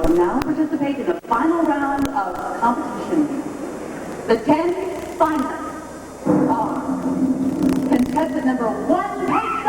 will now participate in the final round of competition. The 10 finalists are contestant number 1, Pageant.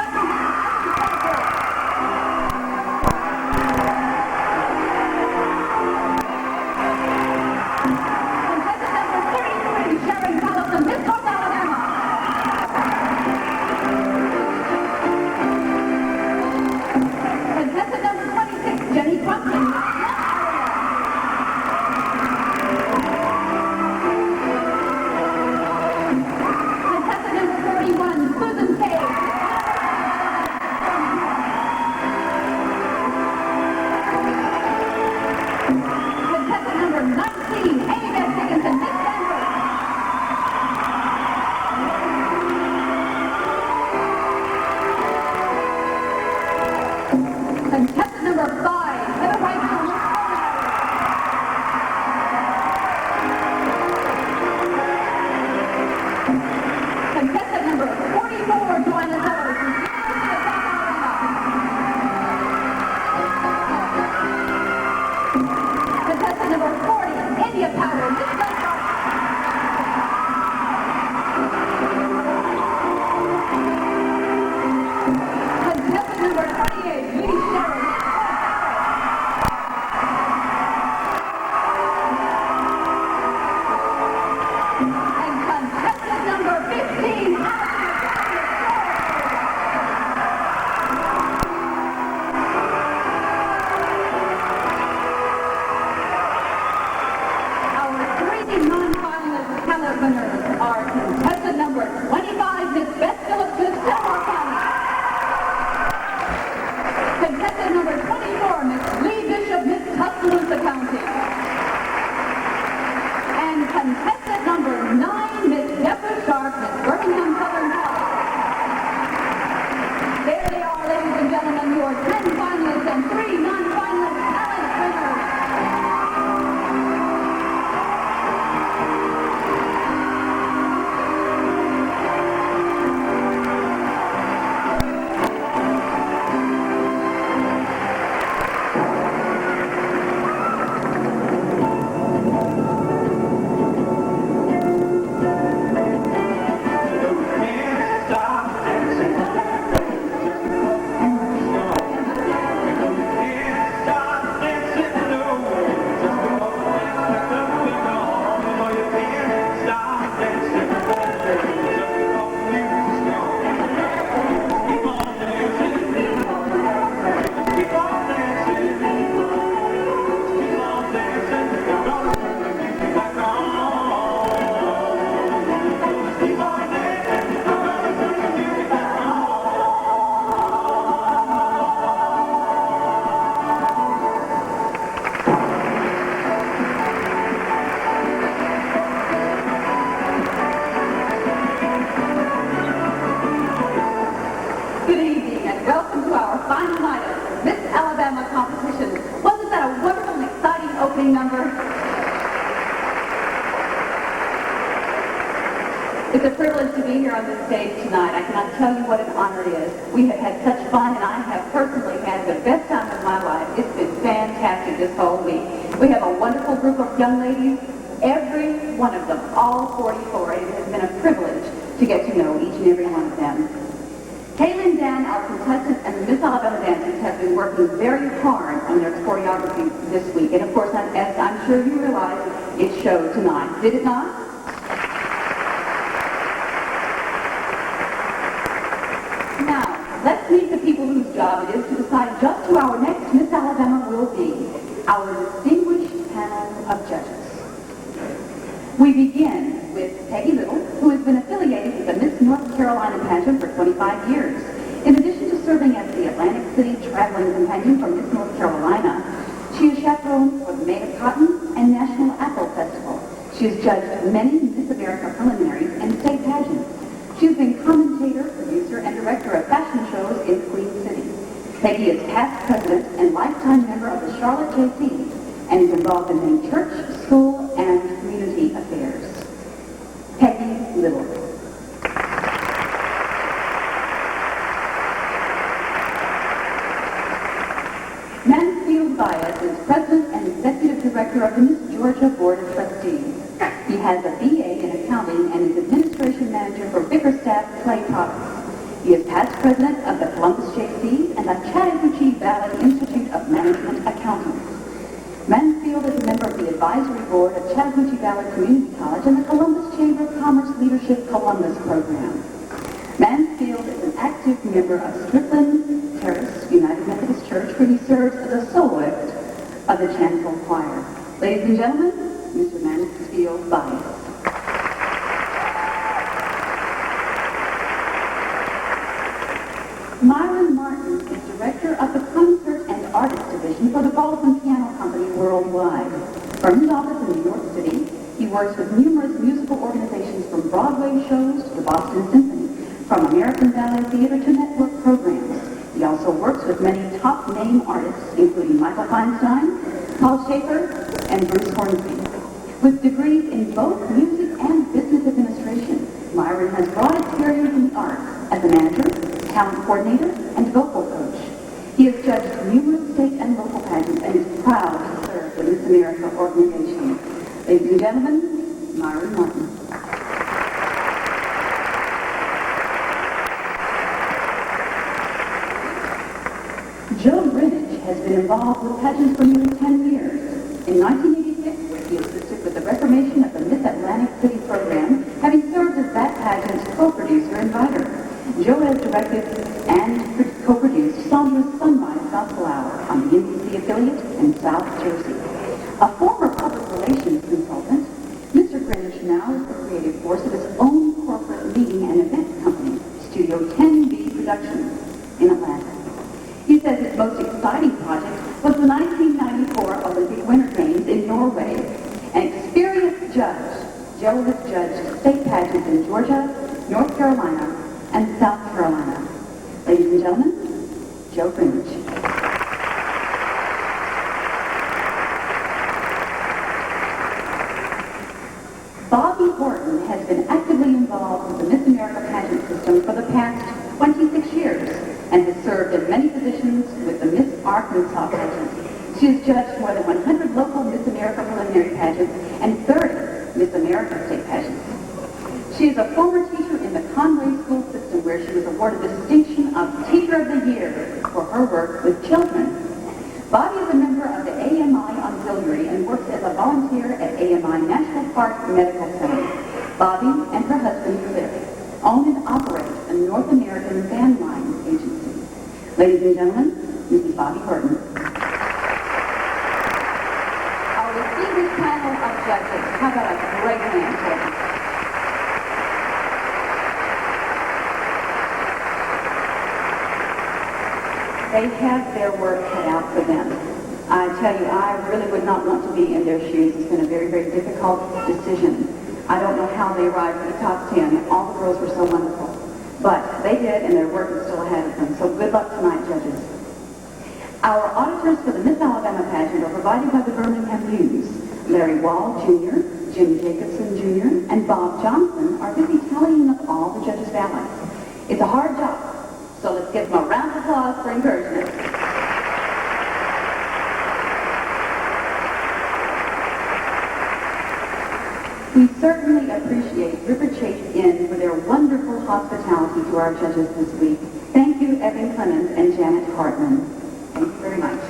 Contestant number 5, Heather White. Contestant number 44, Joanna Zeller. Contestant number 40, India Powder. Contestant number 28, Judy Sherry. Winners are contestant number 25, Miss Beth Phillips, Miss Delmar County. Contestant number 24, Miss Lee Bishop, Miss Tuscaloosa County. And contestant number 9, Miss Deborah Sharp, Miss Birmingham Southern College. There they are, ladies and gentlemen, your 10 finalists and 3 non-finalist talent winners. Welcome to our final night of Miss Alabama competition. Wasn't that a wonderful and exciting opening number? It's a privilege to be here on this stage tonight. I cannot tell you what an honor it is. We have had such fun, and I have personally had the best time of my life. It's been fantastic this whole week. We have a wonderful group of young ladies, every one of them, all 44. It has been a privilege to get to know each and every one of them. Haley and Dan, our contestants, and the Miss Alabama dancers have been working very hard on their choreography this week. And of course, as I'm sure you realize, it showed tonight. Did it not? Now, let's meet the people whose job it is to decide just who our next Miss Alabama will be, our distinguished panel of judges. We begin with Peggy Little, who has been affiliated with the Miss North Carolina pageant for 25 years. In addition to serving as the Atlantic City traveling companion for Miss North Carolina, she is chaperone for the Made of Cotton and National Apple Festival. She has judged many Miss America preliminaries and state pageants. She has been commentator, producer, and director of fashion shows in Queen City. Peggy is past president and lifetime member of the Charlotte JCs and is involved in many church, school, and community affairs. Peggy Little. Mansfield Bias is president and Georgia Board of Trustees. He has a BA in accounting and is administration manager for Bickerstaff Clay Products. He is past president of the Columbus JCs and the Chattahoochee Valley Institute of Management Accountants. Mansfield is a member of the advisory board of Chattahoochee Valley Community College and the Columbus Chamber of Commerce Leadership Columbus program. Mansfield is an active member of Strickland Terrace United Methodist Church, where he serves as a soloist of the chancel choir. Ladies and gentlemen, Mr. Mansfield Bias. Myron Martin is director of the Concert and Artist Division for the Baldwin Piano Company worldwide. From his office in New York City, he works with numerous musical organizations from Broadway shows to the Boston Symphony, from American Ballet Theater to network programs. He also works with many top-name artists, including Michael Feinstein, Paul Schaefer, and Bruce Hornsby. With degrees in both music and business administration, Myron has broad experience in the arts as a manager, talent coordinator, and vocal coach. He has judged numerous state and local pageants and is proud to serve the Miss America organization. Ladies and gentlemen, Myron Martin. Joe Greenwich has been involved with pageants for nearly 10 years. In 1986, he assisted with the reformation of the Miss Atlantic City program, having served as that pageant's co-producer and writer. Joe has directed and co-produced Sandra's Sunrise Gospel Hour on the NBC affiliate in South Jersey. A former public relations consultant, Mr. Greenwich now is the creative force of his own corporate meeting and event company, Studio 10B Productions, in Atlanta. He says his most exciting project was the 1994 Olympic Winter Games in Norway. An experienced judge, Joe has judged state pageants in Georgia, North Carolina, and South Carolina. Ladies and gentlemen, Joe Greenwich. Bobby Horton has been actively involved with the Miss America pageant system for the past 26 years and has served in many positions with the Miss Arkansas pageant. She has judged more than 100 local Miss America preliminary pageants and 30 Miss America state pageants. She is a former teacher in the Conway School System, where she was awarded the distinction of Teacher of the Year for her work with children. Bobby is a member of the AMI Auxiliary and works as a volunteer at AMI National Park Medical Center. Bobby and her husband, Cliff, own and operate a North American van line agency. Ladies and gentlemen, Mrs. Bobby Horton. Our distinguished panel of judges. How about a great hand, please? They have their work cut out for them. I tell you, I really would not want to be in their shoes. It's been a very, very difficult decision. I don't know how they arrived at the top 10. All the girls were so wonderful. But they did, and their work is still ahead of them. So good luck tonight, judges. Our auditors for the Miss Alabama pageant are provided by the Birmingham News. Larry Wall, Jr., Jim Jacobson, Jr., and Bob Johnson are busy tallying up all the judges' ballots. It's a hard job. So let's give them a round of applause for encouragement. We certainly appreciate River Chase Inn for their wonderful hospitality to our judges this week. Thank you, Evan Clemens and Janet Hartman. Thank you very much.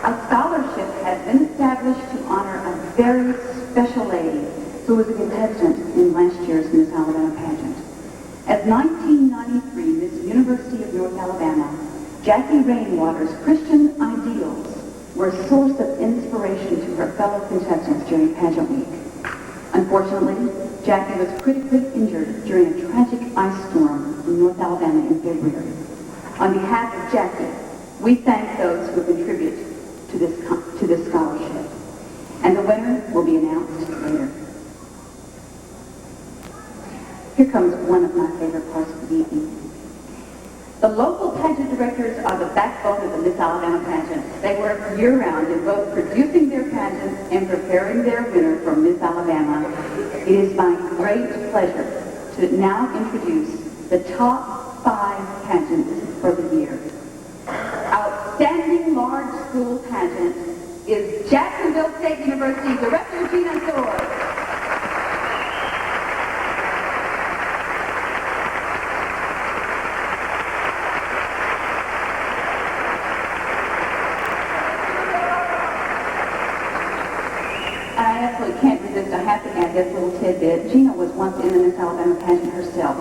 A scholarship has been established to honor a very special lady who was a contestant in last year's Miss Alabama pageant. As 1993 Miss University of North Alabama, Jackie Rainwater's Christian ideals were a source of inspiration to her fellow contestants during pageant week. Unfortunately, Jackie was critically injured during a tragic ice storm in North Alabama in February. On behalf of Jackie, we thank those who contribute to this scholarship. And the winner will be announced later. Here comes one of my favorite parts of the evening. The local pageant directors are the backbone of the Miss Alabama pageant. They work year-round in both producing their pageants and preparing their winner for Miss Alabama. It is my great pleasure to now introduce the top 5 pageants for the year. Outstanding large school pageant is Jacksonville State University Director Gina Thor. I absolutely can't resist. I have to add this little tidbit. Gina was once in the Miss Alabama pageant herself.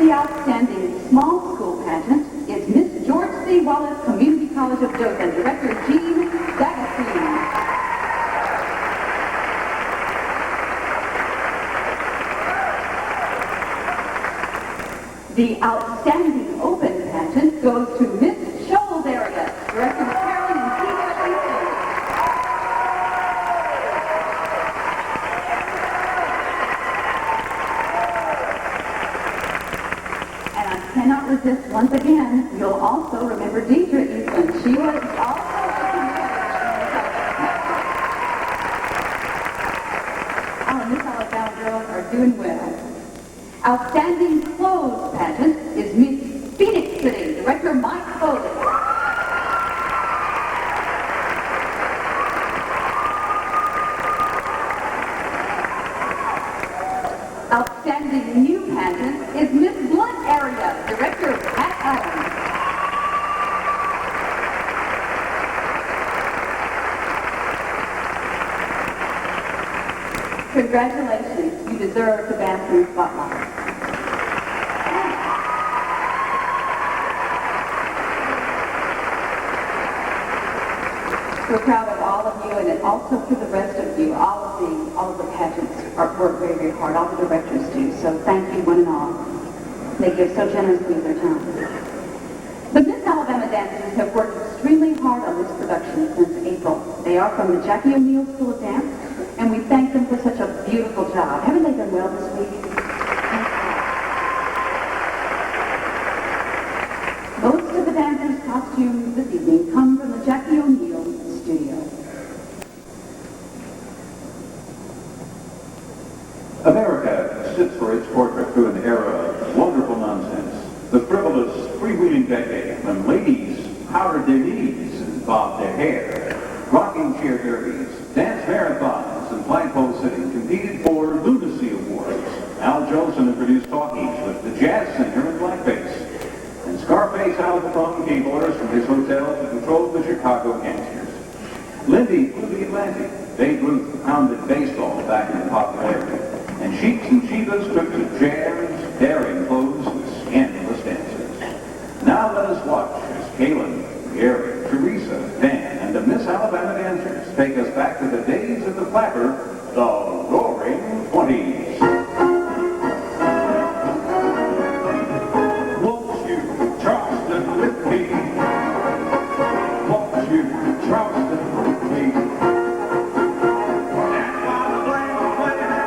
The outstanding small school pageant is Miss George C. Wallace Community College of Dothan, Director Jean D'Agostino. The outstanding open pageant goes to Miss Shoals area, Director Carolyn and Peter Swimsuit. And I cannot resist once again, you'll also remember Deidre Eastland. She was also our Miss Alabama girls are doing well. Outstanding clothes pageant is Miss Phoenix City, Director Mike Foley. Outstanding new pageant is Miss Blunt area, Director Pat Allen. Congratulations, you deserve the bathroom spotlight. We're proud of all of you, and also for the rest of you. All of the pageants work very, very hard. All the directors do. So thank you, one and all. They give so generously of their time. The Miss Alabama dancers have worked extremely hard on this production since April. They are from the Jackie O'Neill School of Dance, and we thank them for such a beautiful job. Haven't they done well this week? Most of the dancers' costumes this evening come from the Jackie O'Neill studio. America sits for its portrait through an era of wonderful nonsense. The frivolous, freewheeling decade when ladies powdered their knees and bobbed their hair, rocking chair derbies, dance marathons, and flagpole sitting competed for lunacy awards. Al Jolson produced talkies with the jazz singer in blackface. And Scarface out of the keyboarders from his hotel to control the Chicago gangsters. Lindy flew the Atlantic. Babe Ruth pounded baseball back into popularity. And Sheiks and Chivas took to jams, daring clothes, and scandalous dances. Now let us watch as Kaylin, Gary, Teresa, Dan, and the Miss Alabama dancers take us back to the days of the clapper, the Roaring 20s. Won't you Charleston with me? Won't you Charleston with me? And while the band playing,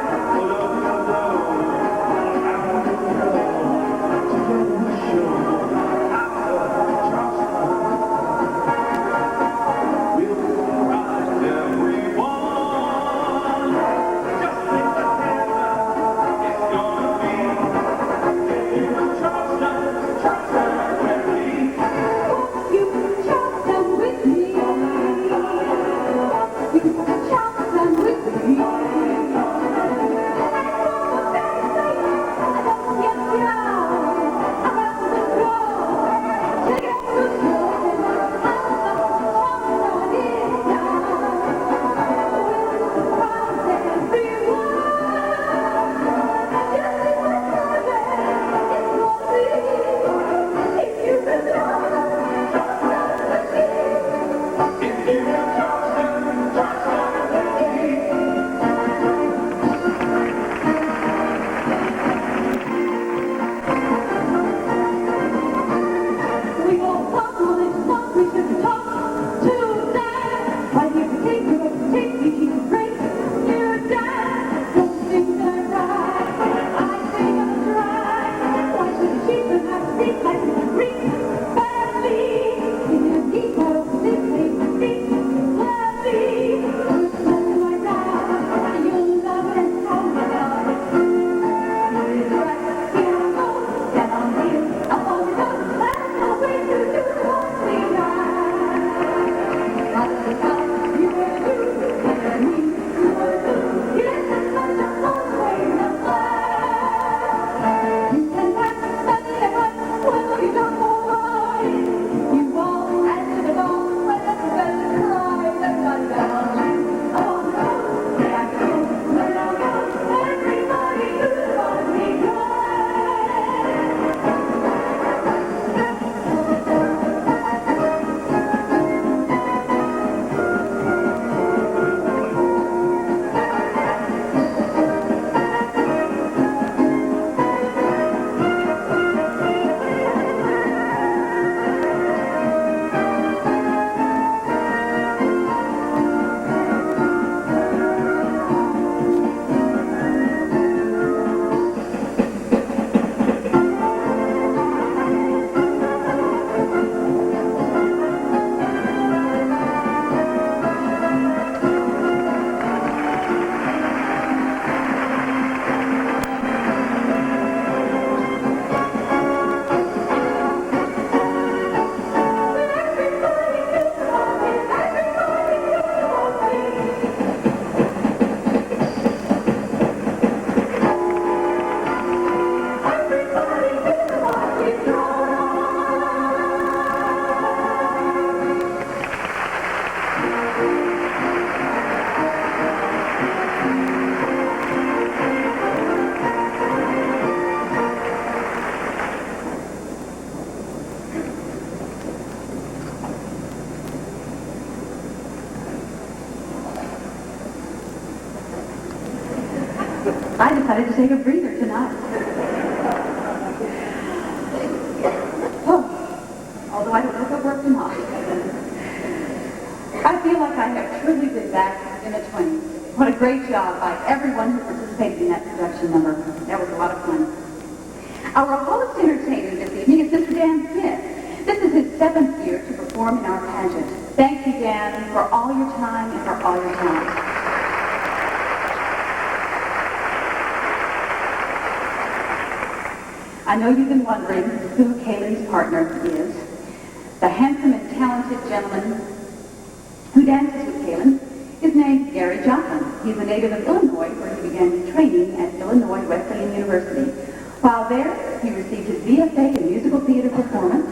decided to take a breather tonight. Although I don't know if it worked or not. I feel like I have truly been back in the 20s. What a great job by everyone who participated in that production number. That was a lot of fun. Our host entertainer this evening is Mr. Dan Smith. This is his 7th year to perform in our pageant. Thank you, Dan, for all your time and for all your talent. I know you've been wondering who Kaylin's partner is. The handsome and talented gentleman who dances with Kaylin is named Gary Joplin. He's a native of Illinois, where he began his training at Illinois Wesleyan University. While there, he received his BFA in musical theater performance,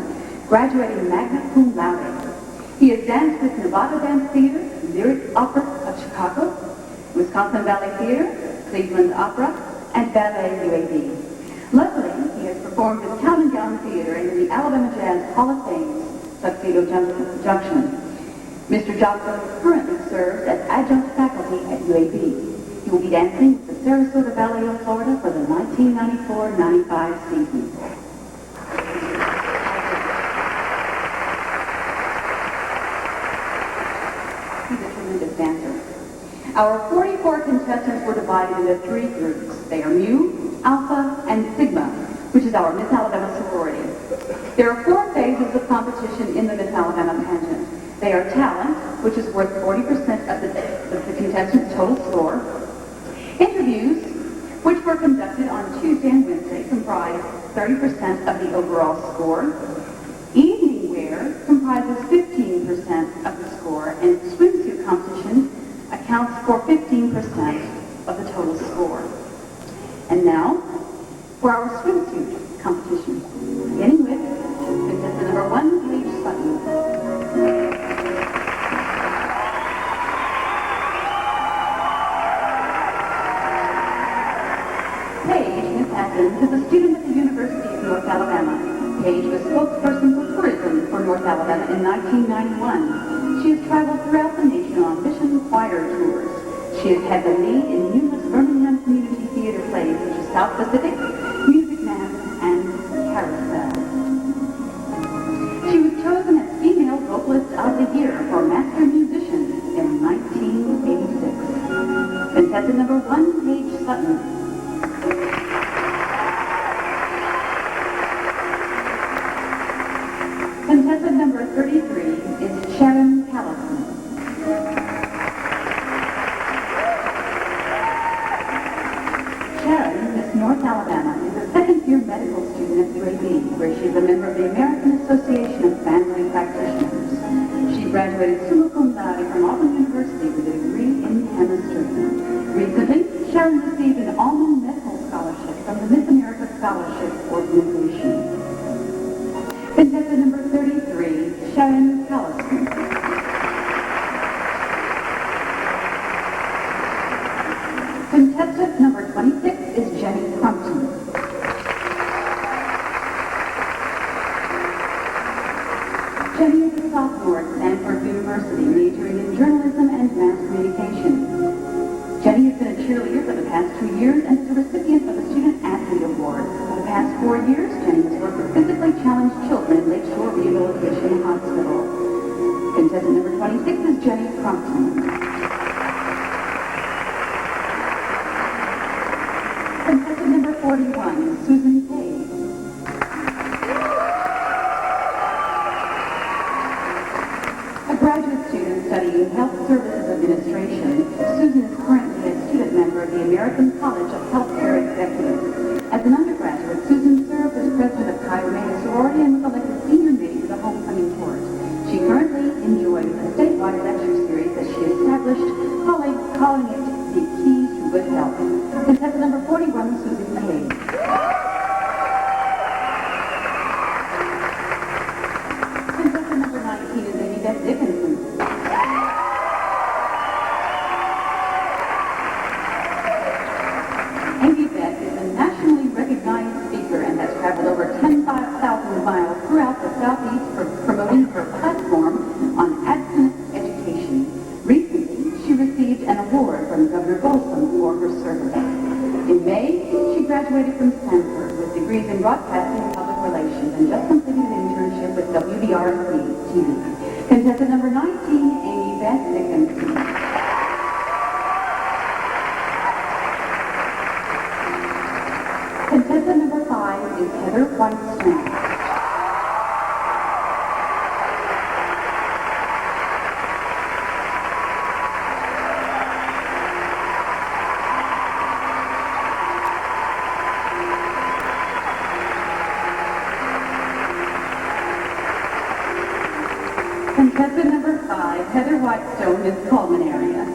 graduating magna cum laude. He has danced with Nevada Dance Theater, Lyric Opera of Chicago, Wisconsin Ballet Theater, Cleveland Opera, and Ballet UAB. Luckily, he has performed with Town and Gown Theater and in the Alabama Jazz Hall of Fame, Tuxedo Junction. Mr. Joplin currently serves as adjunct faculty at UAB. He will be dancing with the Sarasota Ballet of Florida for the 1994-95 season. He's a tremendous dancer. Our 44 contestants were divided into 3 groups. They are Mu, Alpha, and Sigma, which is our Miss Alabama sorority. There are 4 phases of competition in the Miss Alabama pageant. They are talent, which is worth 40% of the contestant's total score. Interviews, which were conducted on Tuesday and Wednesday, comprise 30% of the overall score. Evening wear comprises 15% of the score, and swimsuit competition accounts for 15% of the total score. And now, for our swimsuit competition, beginning with contestant number 1, Paige Sutton. Is a student at the University of North Alabama. Paige was spokesperson for tourism for North Alabama in 1991. She has traveled throughout the nation on mission choir tours. She has had the lead in numerous Birmingham community theater plays such as South Pacific, Music Man, and Carousel. She was chosen as Female Vocalist of the Year for Master Musician in 1986. Contestant number 1, Paige Sutton. Contestant number 33 is Sharon Callison. Sharon, Miss North Alabama, is a second-year medical student at UAB, where she is a member of the American Association of Family Practitioners. She graduated summa cum laude from Auburn University with a degree in chemistry. Recently, Sharon received an Allman Medical Scholarship from the Miss America Scholarship Organization. Contestant number 33, Sharon Callison. Contestant number 26 is Jenny Crumpton. Jenny is a sophomore at Stanford University, majoring in journalism and mass communication. Jenny has been a cheerleader for the past 2 years and is a recipient of the Student Athlete Award. For the past 4 years, Jenny has worked with physically challenged children in Lakeshore Rehabilitation Hospital. Contestant number 26 is Jenny Crumpton. Contestant number 41 is Susan Page. A graduate student studying Health Services Administration, Susan is currently a student member of the American College of Healthcare Executives. As an undergraduate, Susan served as president of Chi Omega sorority and was elected senior maid to the homecoming court. She currently enjoys a statewide lecture series that she established, calling it The Keys to Good Health. Contestant number 41, Susan Page. Contestant number 19 is Amy Beth Dickinson. Amy Beth is a nationally recognized speaker and has traveled over 10,000 miles throughout the Southeast promoting her platform on abstinence education. Recently, she received an award from in broadcasting and public relations and just completed an internship with WBRC TV. Contestant number 19, Amy Beth Dickinson. Contestant number 5 is Heather Whitestone. Contestant number 5, Heather Whitestone, Miss Coleman area.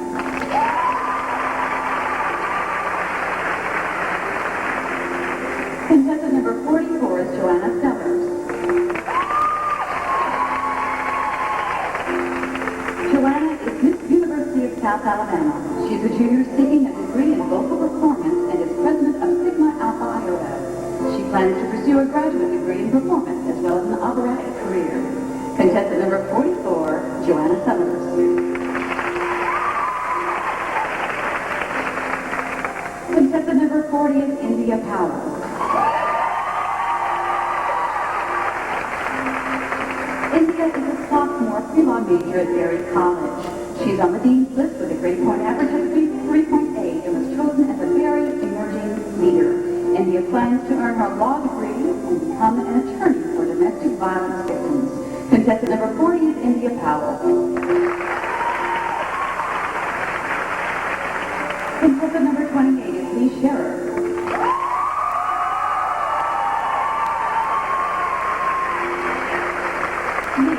Contestant number 44 is Joanna Sellers. Joanna is Miss University of South Alabama. She's a junior seeking a degree in vocal performance and is president of Sigma Alpha Iota. She plans to pursue a graduate degree in performance as well as an operatic career. Contestant number 44, Joanna Sellers. Contestant number 40 is India Powell. India is a sophomore pre-law major at Berry College. She's on the dean's list with a grade point average of 3.8 and was chosen as a very emerging leader. India plans to earn her law degree and become an attorney for domestic violence victims. Contestant number 40 is India Powell. Contestant number 28 is Lee Scherer. Lee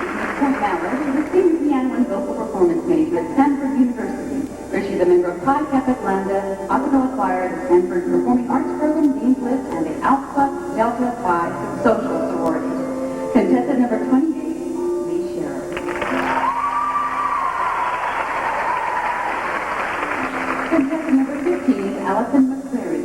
Mallard is a senior piano and vocal performance major at Stanford University, where she's a member of Pi Kappa Lambda, Acapella Choir, the Stanford Performing Arts Program, Dean's List, and the Alpha Delta Phi Social Sorority. Contestant number 28. Contestant number 15 is Allison McCleary.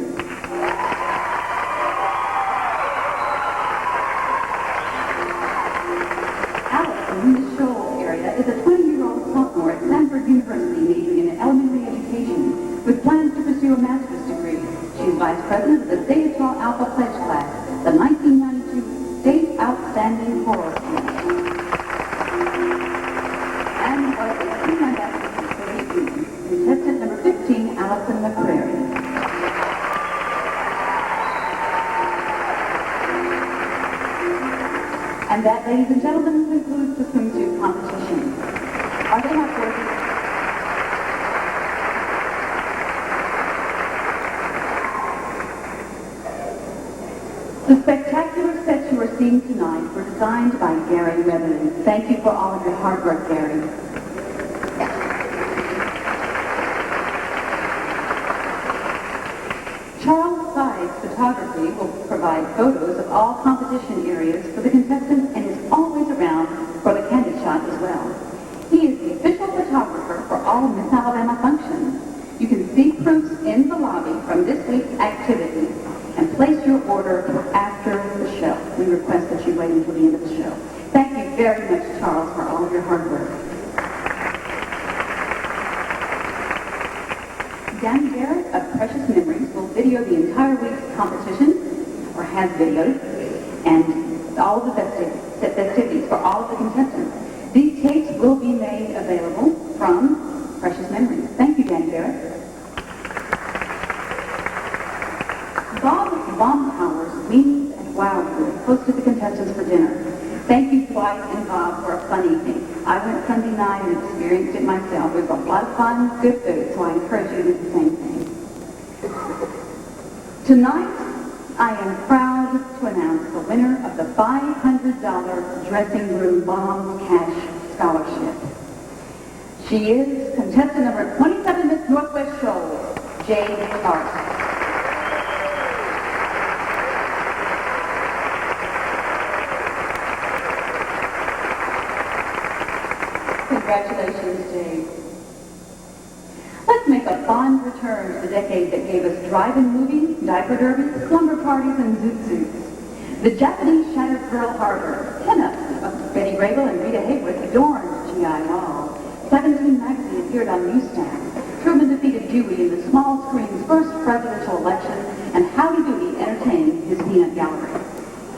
Allison, Miss Shoals area, is a 20-year-old sophomore at Stanford University majoring in elementary education with plans to pursue a master's degree. She is vice president of the Zeta Tau Alpha Pledge Class, the 1992 State Outstanding Choral School. And was a senior ambassador for the union. Contestant number 15, Allison McCrary. And that, ladies and gentlemen, concludes the swimsuit competition. Are they not worthy? The spectacular sets you are seeing tonight were designed by Gary Weatherly. Thank you for all of your hard work, Gary. Charles Sides Photography will provide photos of all competition areas for the contestants and is always around for the candid shot as well. He is the official photographer for all Miss Alabama functions. You can see proofs in the lobby from this week's activity and place your order after the show. We request that you wait until the end of the show. Thank you very much, Charles, for all of your hard work. Danny Garrett of Precious Memories will video the entire week's competition, or has videoed, and all of the festivities for all of the contestants. These tapes will be made available from Precious Memories. Thank you, Danny Garrett. Bob Baumhauer's Weenies and Wildwood hosted the contestants for dinner. Thank you, Dwight and Bob, for a fun evening. I went Sunday night and experienced it myself. It was a lot of fun, good food, so I encourage you to do the same thing. Tonight, I am proud to announce the winner of the $500 Dressing Room Bomb Cash Scholarship. She is contestant number 27, Miss Northwest Shoals, Jade Clark. Congratulations, Jade. Let's make a fond return to the decade that gave us drive-in movies, diaper derbies, slumber parties, and zoot suits. The Japanese Shattered Pearl Harbor, pinups of Betty Grable and Rita Hayworth adorned GI Wall. 17 magazine appeared on newsstands. Truman defeated Dewey in the small screen's first presidential election, and Howdy Doody entertained his peanut gallery.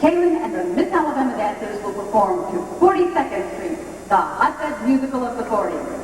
Kaylin and the Miss Alabama dancers will perform to 42nd Street, the hotbed musical of the 40s.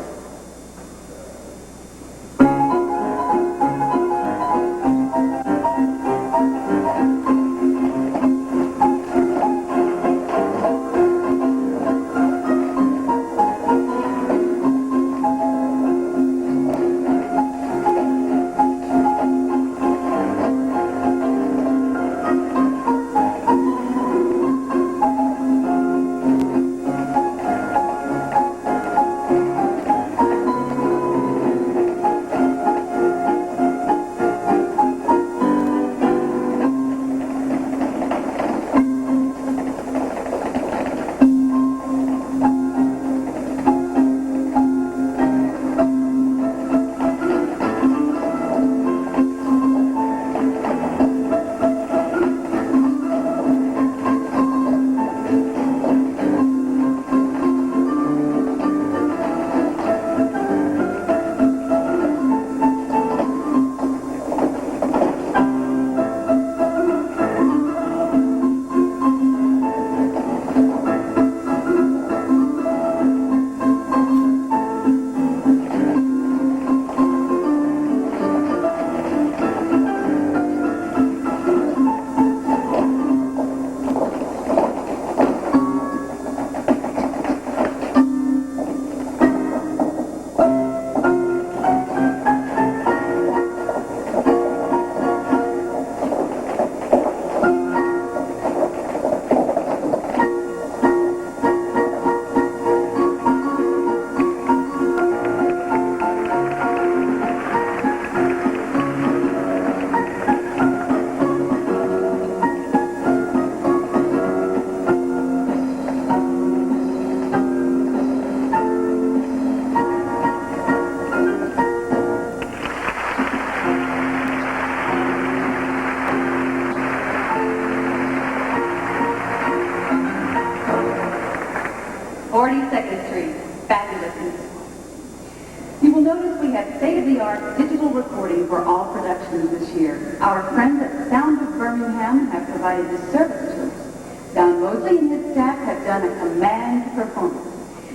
State-of-the-art digital recording for all productions this year. Our friends at Sound of Birmingham have provided this service to us. Don Mosley and his staff have done a command performance.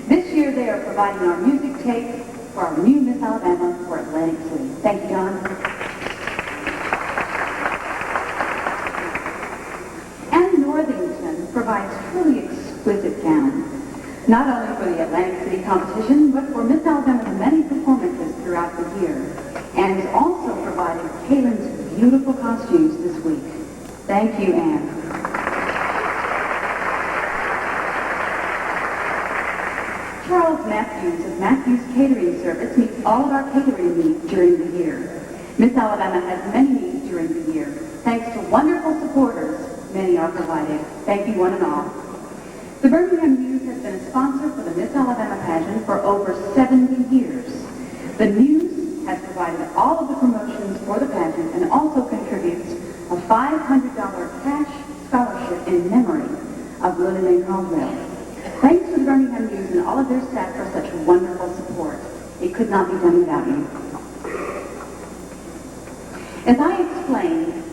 This year they are providing our music tape for our new Miss Alabama for Atlantic City. Thank you, Don. And Northington provides truly exquisite gowns, not only for the Atlantic City competition, but for Miss Alabama's many performances throughout the year, and is also providing Kaylin's beautiful costumes this week. Thank you, Anne. Charles Matthews of Matthews Catering Service meets all of our catering needs during the year. Miss Alabama has many needs during the year. Thanks to wonderful supporters, many are provided. Thank you one and all. The Birmingham News has been a sponsor for the Miss Alabama pageant for over 70 years. The News has provided all of the promotions for the pageant and also contributes a $500 cash scholarship in memory of Lillian Caldwell. Thanks to the Birmingham News and all of their staff for such wonderful support. It could not be done without you. As I explained,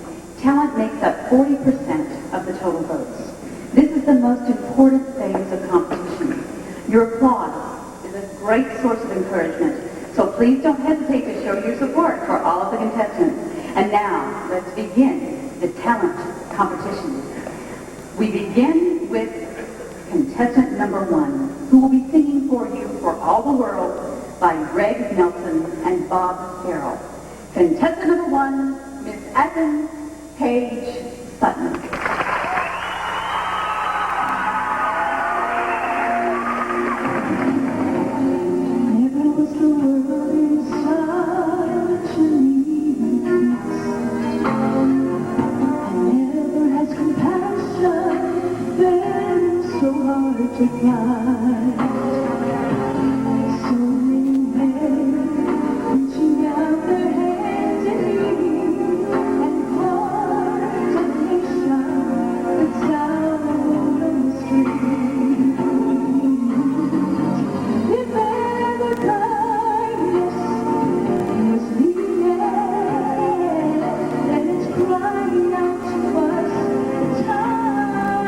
talent makes up 40% of the total votes. This is the most important phase of competition. Your applause is a great source of encouragement, so please don't hesitate to show your support for all of the contestants. And now, let's begin the talent competition. We begin with contestant number 1, who will be singing for you For All the World by Greg Nelson and Bob Carroll. Contestant number 1, Miss Athens Paige Sutton. To fly, so many men reaching out their hands in need, and hearts of nation that's out on the street. If ever kindness was needed, then it's crying out to us. The time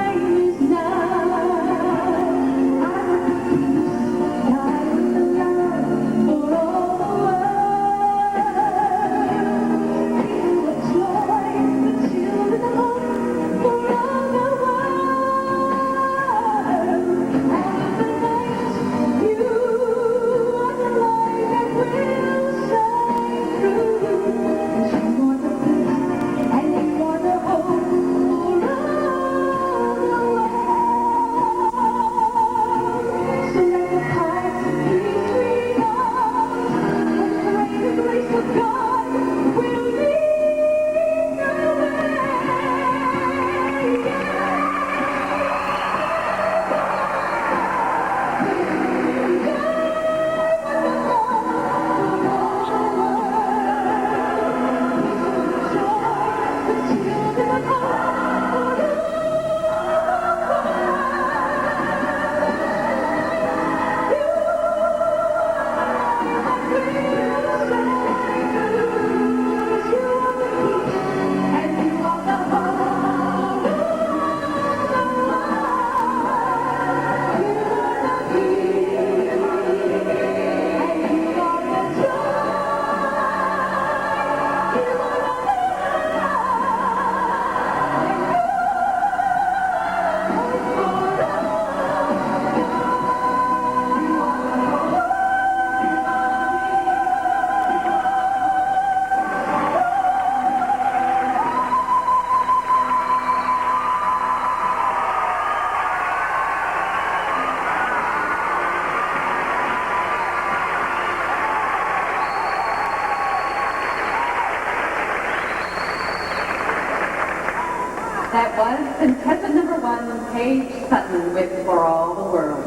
contestant number 1, Paige Sutton with For All the World.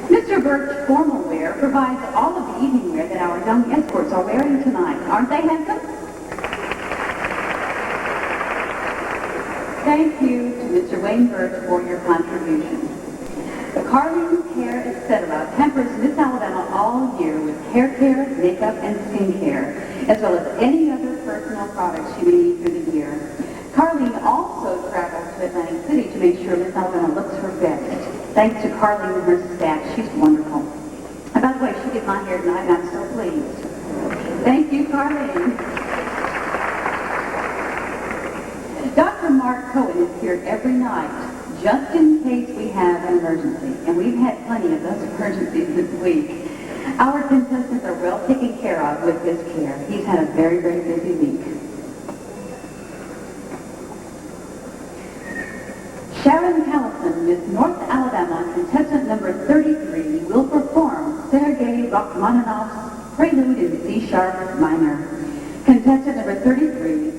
Mr. Birch formal wear provides all of the evening wear that our young escorts are wearing tonight. Aren't they handsome? Thank you to Mr. Wayne Birch for your contribution. Carly's Hair, etc. pampers Miss Alabama all year with hair care, makeup, and skin care, as well as any other personal products she may need through the year. Carlene also travels to Atlantic City to make sure Miss Alabama looks her best. Thanks to Carlene and her staff, she's wonderful. And by the way, she did my hair tonight, and I'm so pleased. Thank you, Carlene. Dr. Mark Cohen is here every night, just in case we have an emergency, and we've had plenty of those emergencies this week. Our contestants are well taken care of with his care. He's had a very, very busy week. Sharon Callison, Miss North Alabama, contestant number 33, will perform Sergei Rachmaninoff's Prelude in C-sharp minor. Contestant number 33,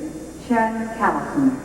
Sharon Callison.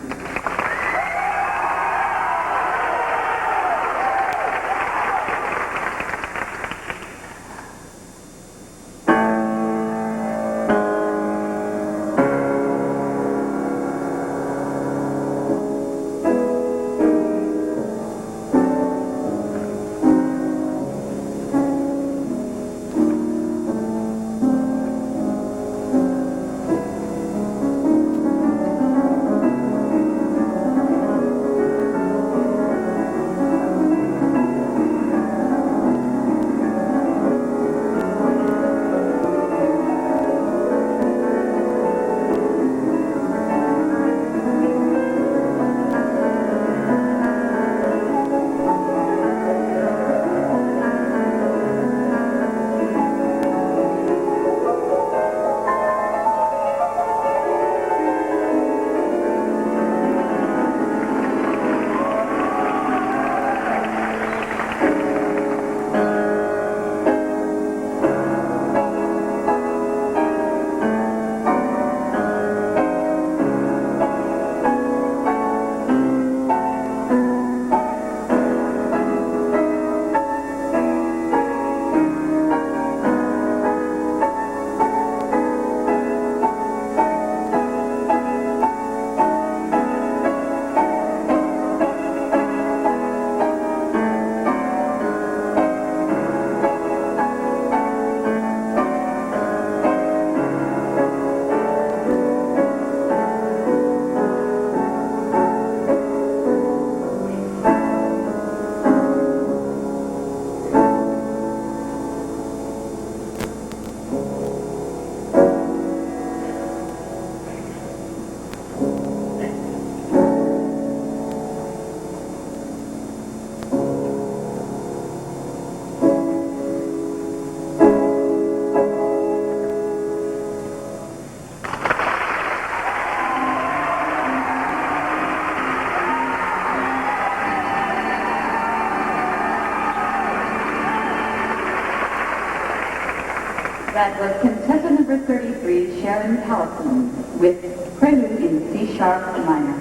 That was contestant number 33, Sharon Callison, with Prelude in C-sharp minor.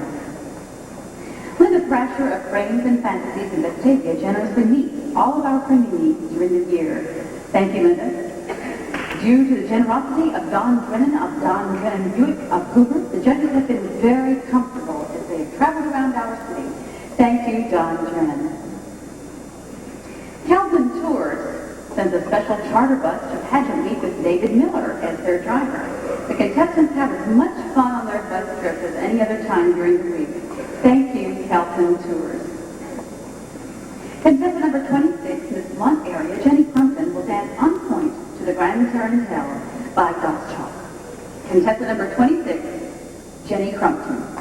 Linda Thrasher of Frames and Fantasies in Vestavia generously meets all of our framing needs during the year. Thank you, Linda. Due to the generosity of Don Drennan Buick of Hoover, the judges have been very comfortable as they have traveled around our city. Thank you, Don Drennan. Calvin Tours sends a special charter bus to Pageant Week with David Miller as their driver. The contestants have as much fun on their bus trips as any other time during the week. Thank you, Calvin Tours. Contestant number 26, Miss Blunt area, Jenny Crumpton, will dance on point to the Grand Tarantelle by Gottschalk. Contestant number 26, Jenny Crumpton.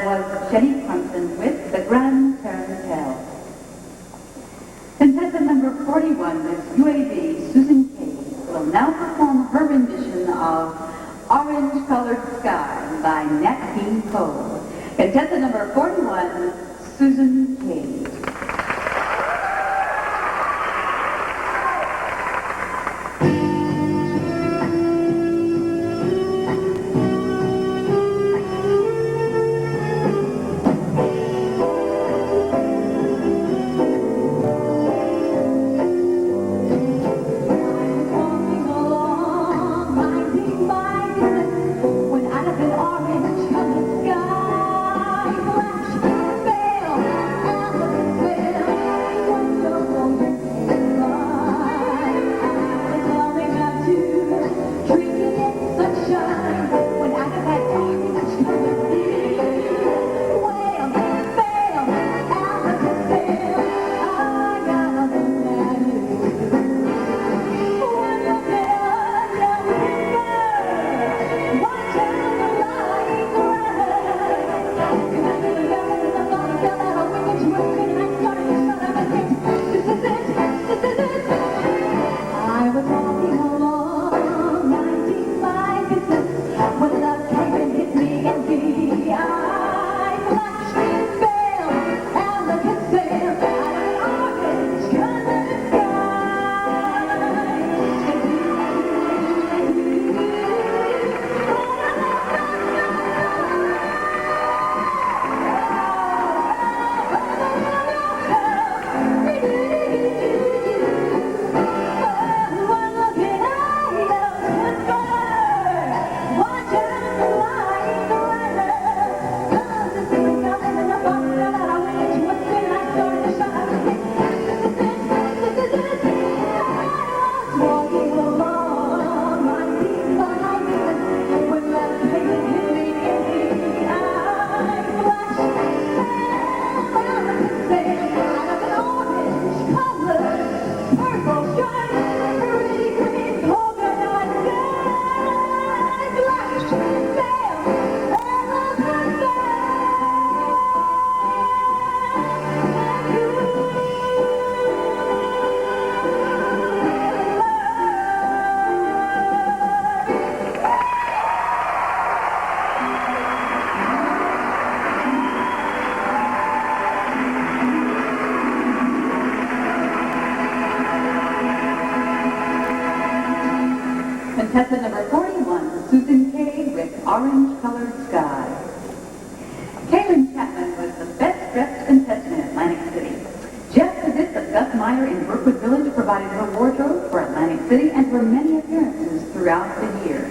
was Jenny Clemson with The Grand Tarantelle. Contestant number 41, Miss UAB, Susan Cage, will now perform her rendition of Orange Colored Sky by Nat King Cole. Contestant number 41, Susan Cage. Contestant number 41, Susan Cade with Orange Colored Sky. Kaylin Chapman was the best dressed contestant in Atlantic City. Jeff Fiditz of Gus Meyer in Brookwood Village provided her wardrobe for Atlantic City and her many appearances throughout the year.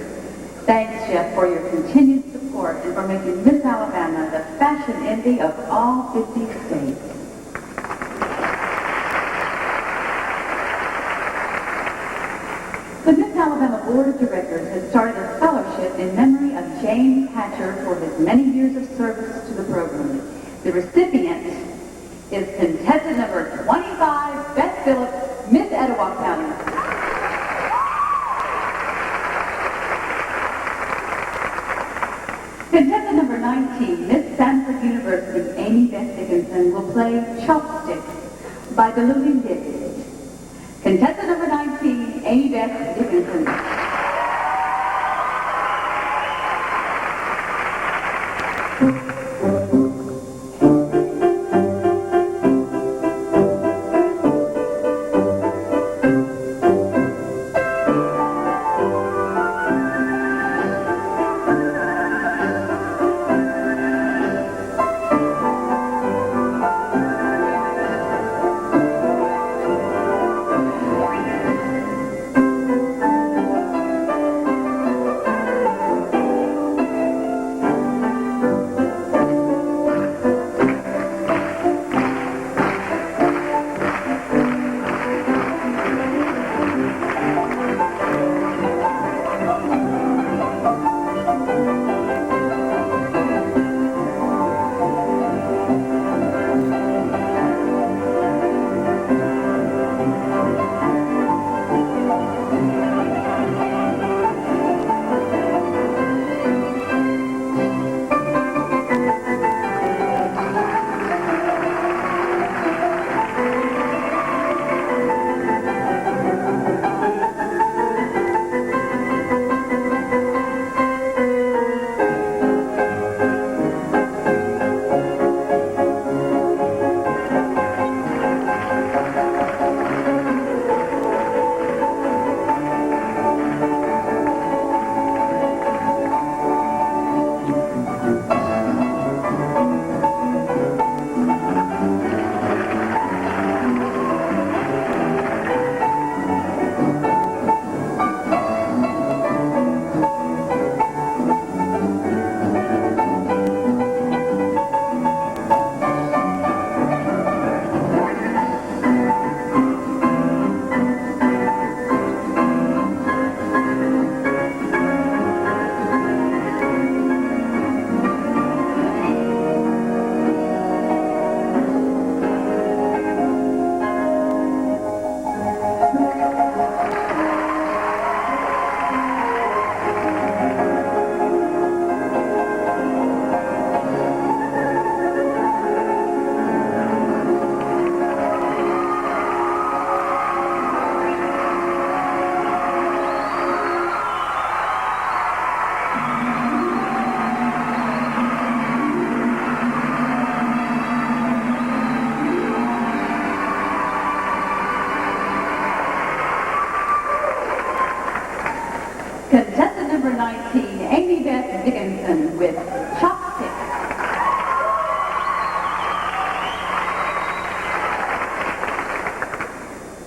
Thanks, Jeff, for your continued support and for making Miss Alabama the fashion envy of all 50 states. The Miss Alabama Board of Directors has started a fellowship in memory of James Hatcher for his many years of service to the program. The recipient is contestant number 25, Beth Phillips, Miss Etowah County. Contestant number 19, Miss Stanford University, Amy Beth Dickinson, will play Chopsticks by the Looping Dixie. Contestant number 19, Amy Beth Dickinson. number 19, Amy Beth Dickinson with Chopstick.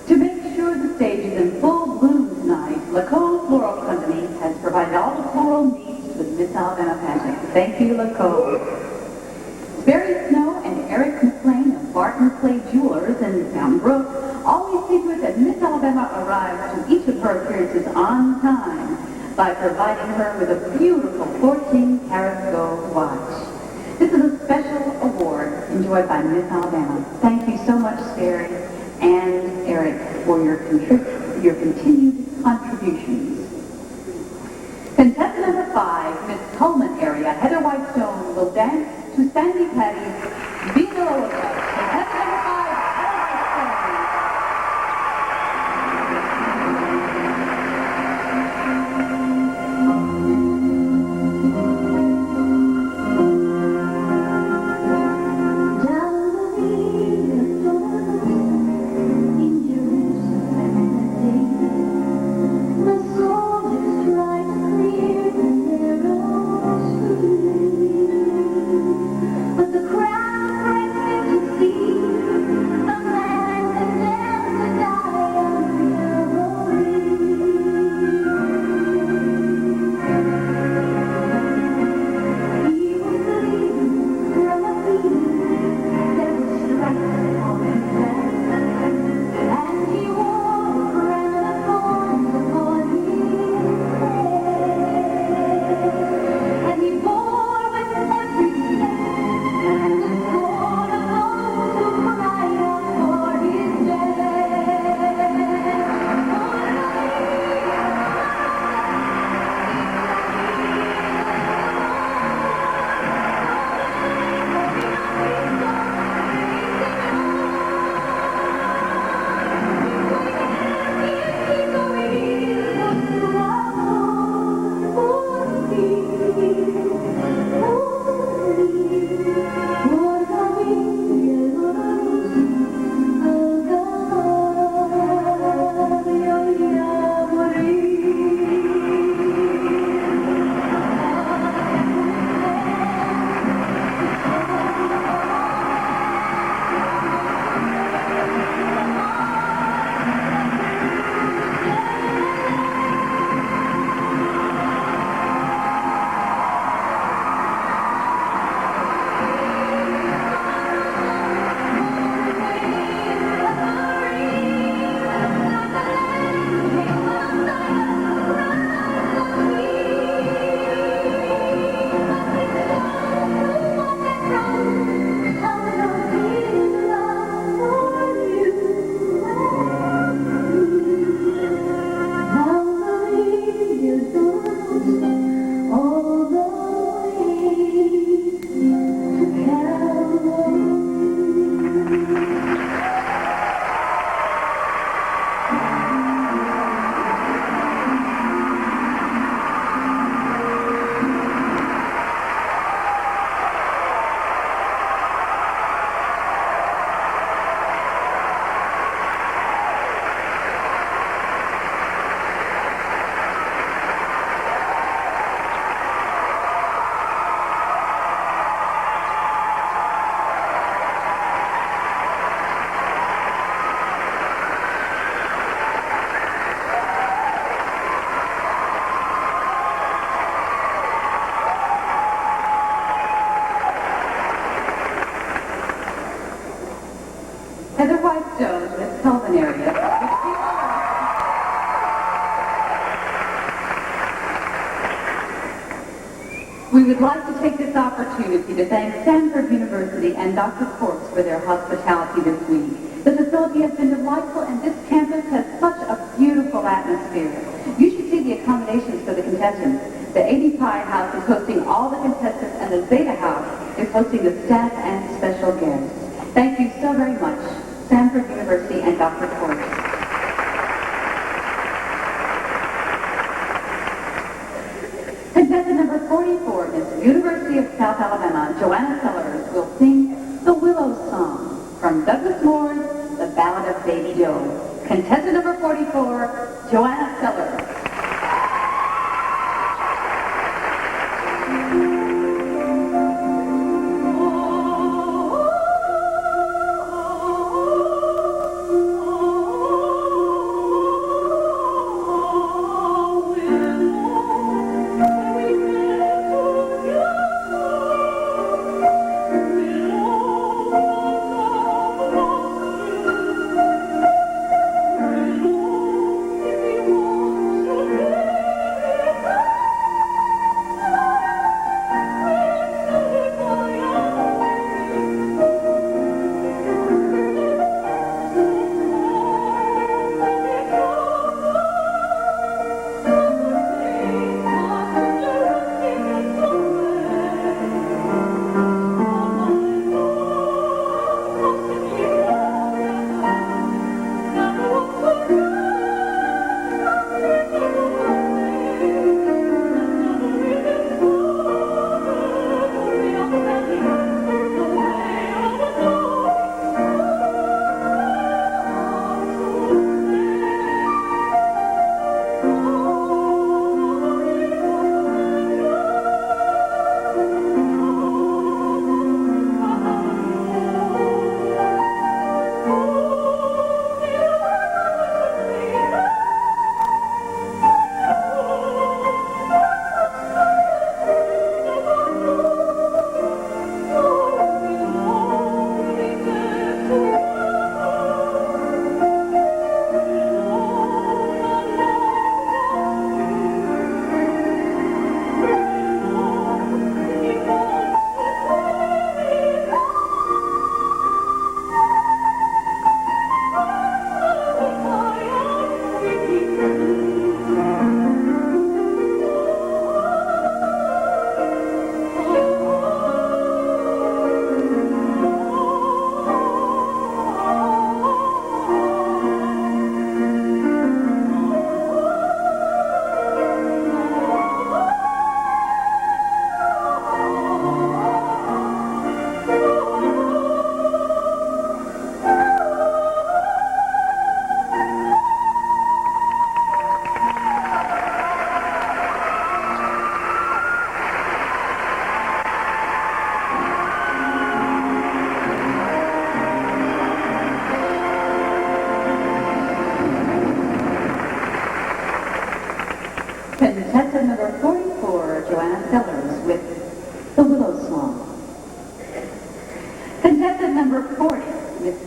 To make sure the stage is in full bloom tonight, LaCole Floral Company has provided all the floral needs to the Miss Alabama pageant. Thank you, LaCole. Barry Snow and Eric McLean of Barton Clay Jewelers in Mountain Brook always see to it that Miss Alabama arrives to each of her appearances on time by providing her with a beautiful 14-karat gold watch. This is a special award enjoyed by Miss Alabama. Thank you so much, Barry and Eric, for your continued contributions. Contestant number 5, Miss Coleman area, Heather Whitestone, will dance to Sandy Patty's Vino Loca. Contestant number 5, Heather Whitestone. Heather Whitestone, Miss Coleman area. We would like to take this opportunity to thank Stanford University and Dr. Corks for their hospitality this week. The facility has been delightful and this campus has such a beautiful atmosphere. You should see the accommodations for the contestants. The 80 Pie House is hosting all the contestants and the Zeta House is hosting the staff and special guests. Thank you so very much, Stanford University and Dr. Corks. Contestant number 44, Miss University of South Alabama, Joanna Sellers, will sing the Willow Song from Douglas Moore's The Ballad of Baby Joe. Contestant number 44, Joanna Sellers.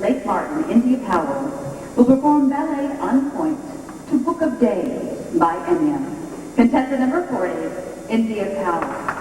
Lake Martin, India Powell, will perform ballet on point to Book of Days by Enya. Contestant number 40, India Powell.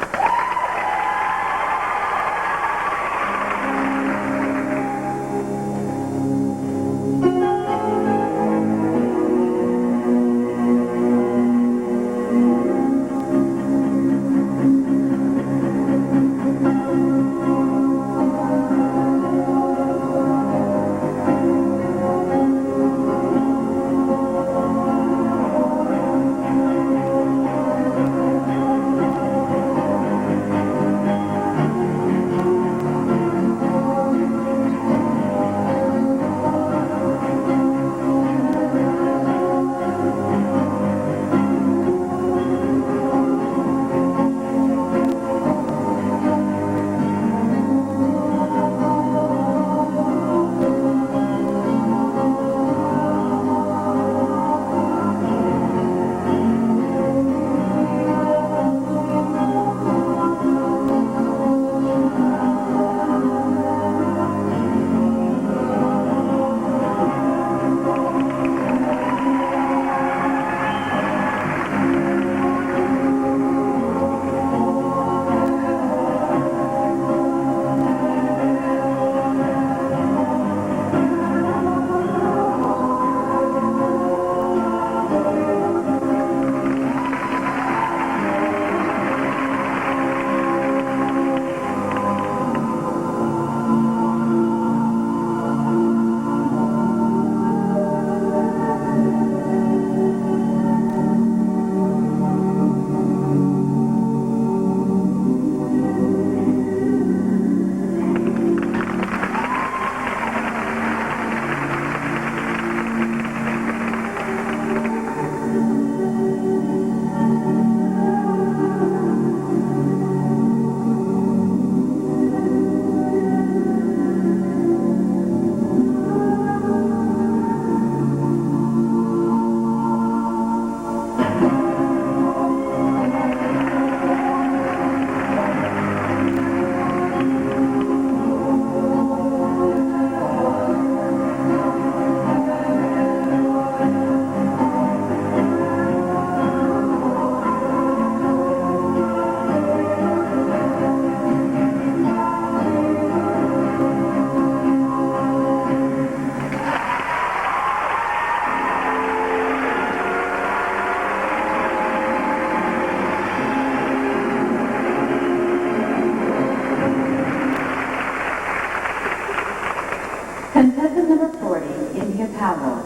Contestant number 40, India Powell,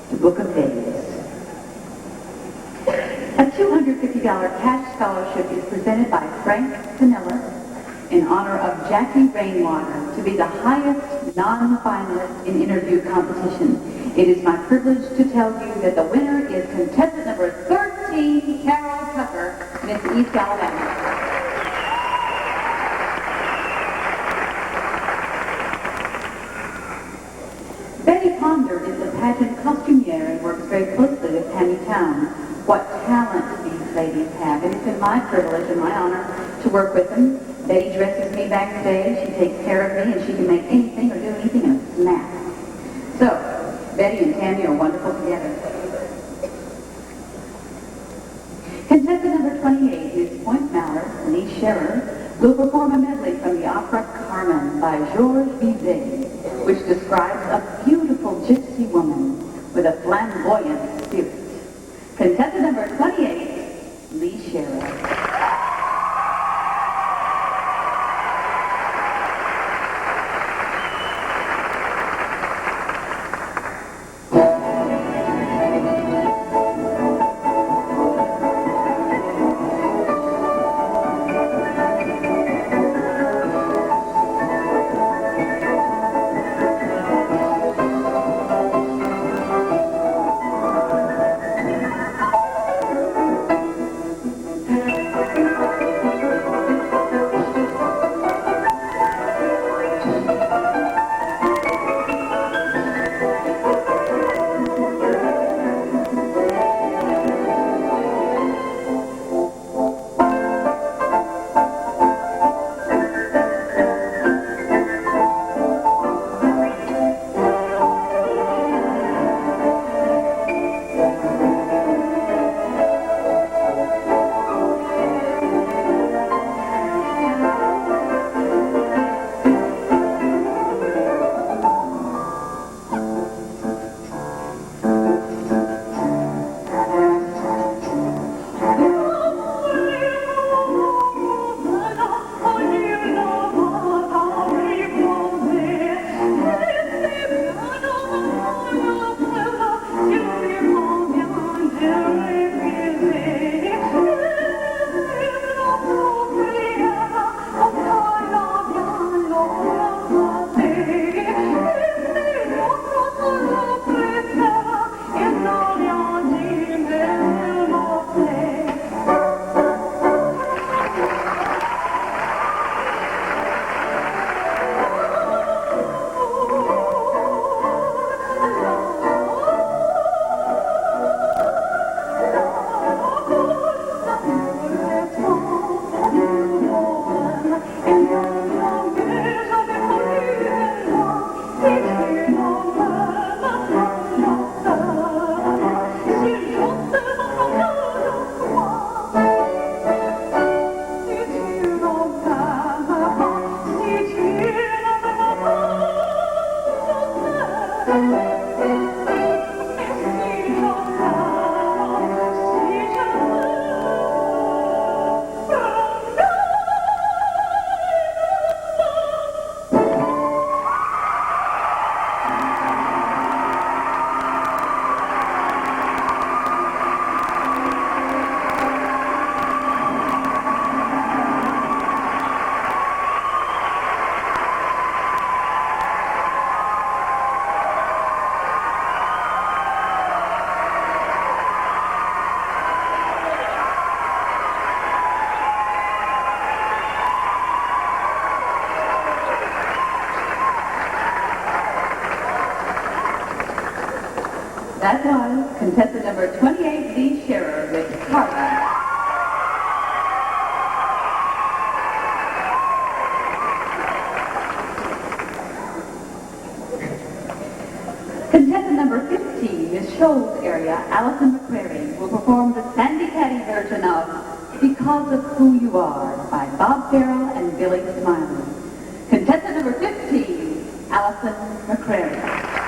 The Book of Days. A $250 cash scholarship is presented by Frank Pinellas in honor of Jackie Rainwater to be the highest non-finalist in interview competition. It is my privilege to tell you that the winner is contestant number 13, Carol Tucker, Miss East Alabama. Betty Ponder is the pageant costumier and works very closely with Tammy Town. What talent these ladies have, and it's been my privilege and my honor to work with them. Betty dresses me backstage, she takes care of me, and she can make anything or do anything in a snap. So, Betty and Tammy are wonderful together. Contestant number 28 is Point Mallard, Lee Scherer, will perform a medley from the opera Carmen by Georges Bizet, which describes a beautiful gypsy woman with a flamboyant spirit. Contestant number 28, Lee Scherer. That was contestant number 28, Lee Scherer with Carter. Contestant number 15, Miss Shoals area, Allison McCrary, will perform the Sandy Caddy version of Because of Who You Are by Bob Farrell and Billy Smiley. Contestant number 15, Allison McCrary.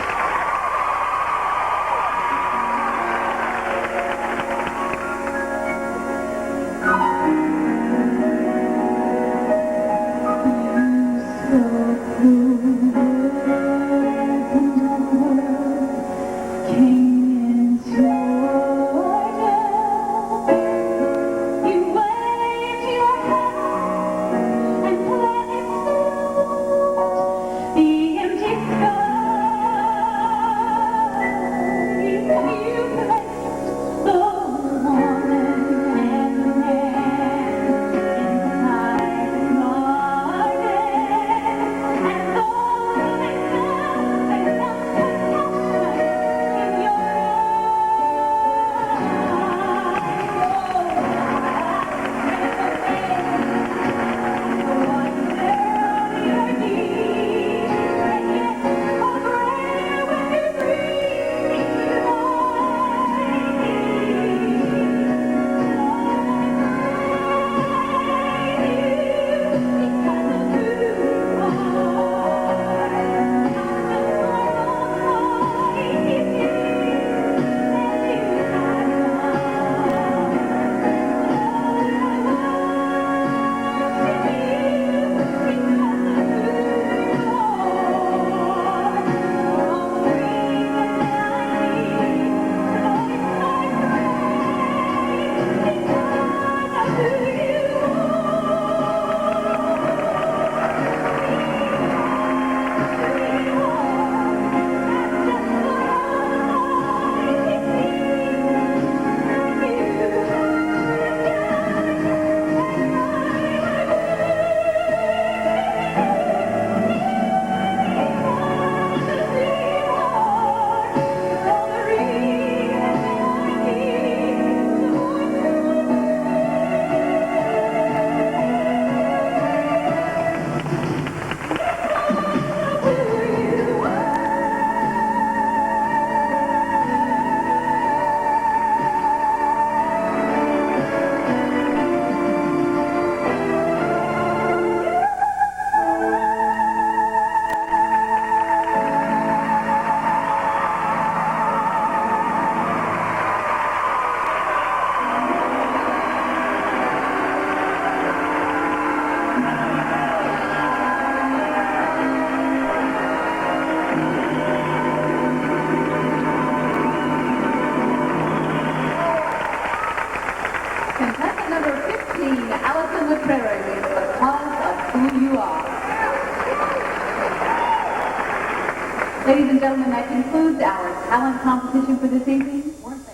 Ladies and gentlemen, that concludes our talent competition for this evening. Weren't they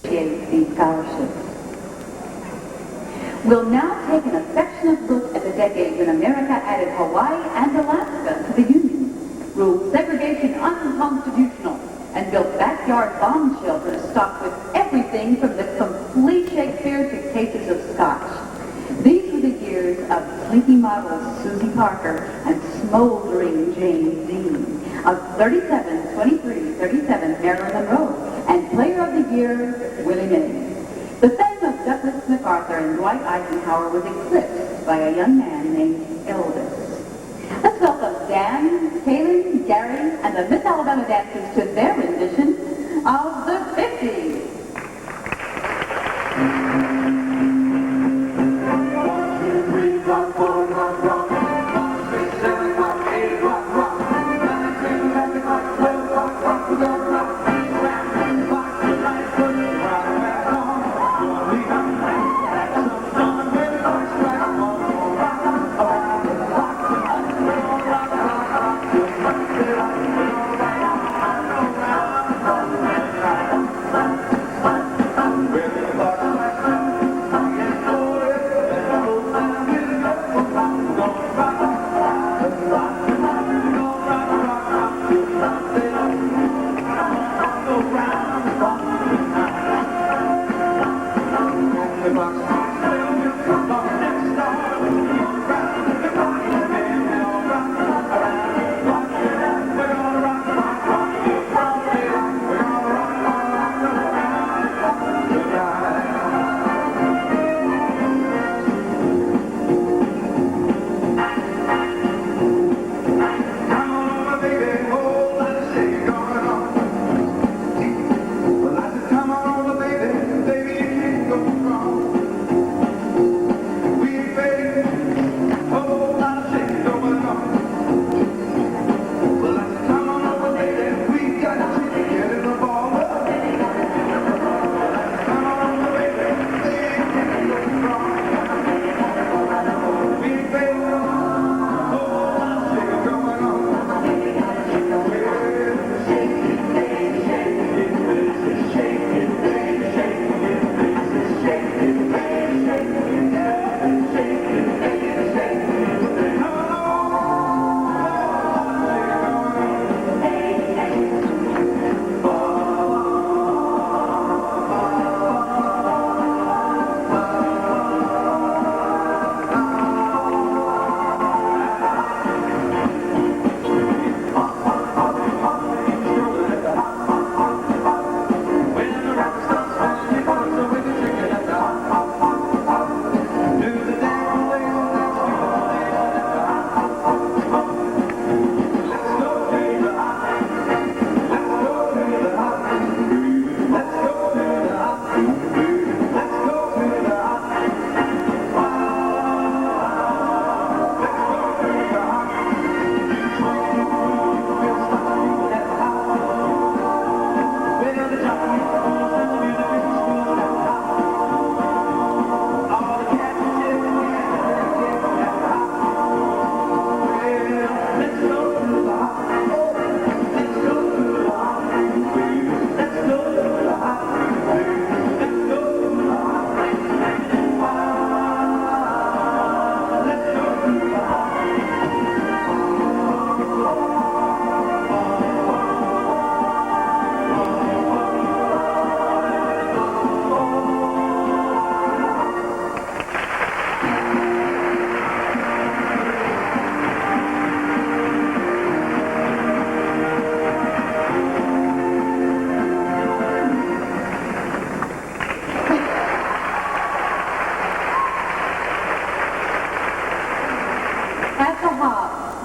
appreciate these scholarships? We'll now take an affectionate look at the decade when America added Hawaii and Alaska to the Union, ruled segregation unconstitutional, and built backyard bomb shelters stocked with everything from the complete Shakespeare to cases of scotch. These were the years of slinky models Susie Parker and smoldering James Dean, of 37, 23, 37 Marilyn Monroe, and Player of the Year Willie Mae. The fame of Douglas MacArthur and Dwight Eisenhower was eclipsed by a young man named Elvis. Let's welcome Dan, Kaylin, Gary, and the Miss Alabama dancers to their rendition of the 50s.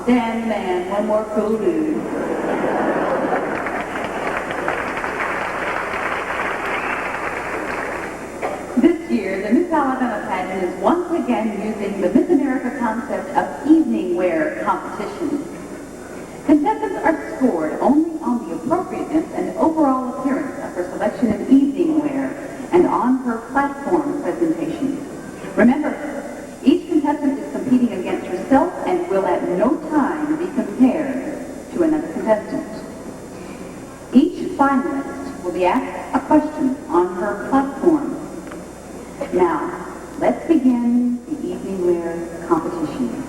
Dan, man, one more cool dude. This year, the Miss Alabama pageant is once again using the Miss America concept of evening wear competition. Contestants are scored only on the appropriateness and overall appearance of her selection of evening wear and on her platform presentation. Remember, each contestant is competing against herself and will at no time be compared to another contestant. Each finalist will be asked a question on her platform. Now, let's begin the evening wear competition.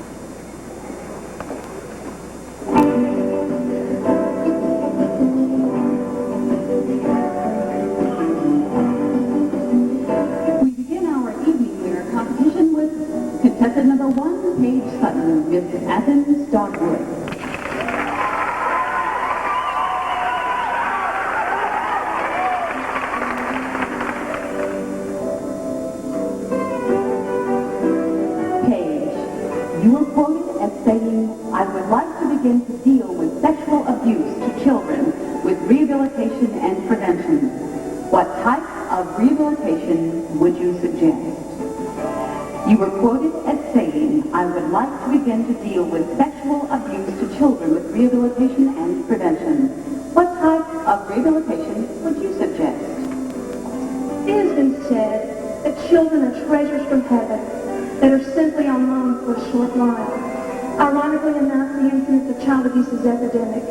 We begin our evening wear competition with contestant number 1, Paige Sutton, Miss Athens Dogwood. You were quoted as saying, "I would like to begin to deal with sexual abuse to children with rehabilitation and prevention. What type of rehabilitation would you suggest?" You were quoted as saying, "I would like to begin to deal with sexual abuse to children with rehabilitation and prevention. What type of rehabilitation would you suggest?" It has been said that children are treasures from heaven that are simply on loan for a short while. Ironically enough, the incidence of child abuse is epidemic.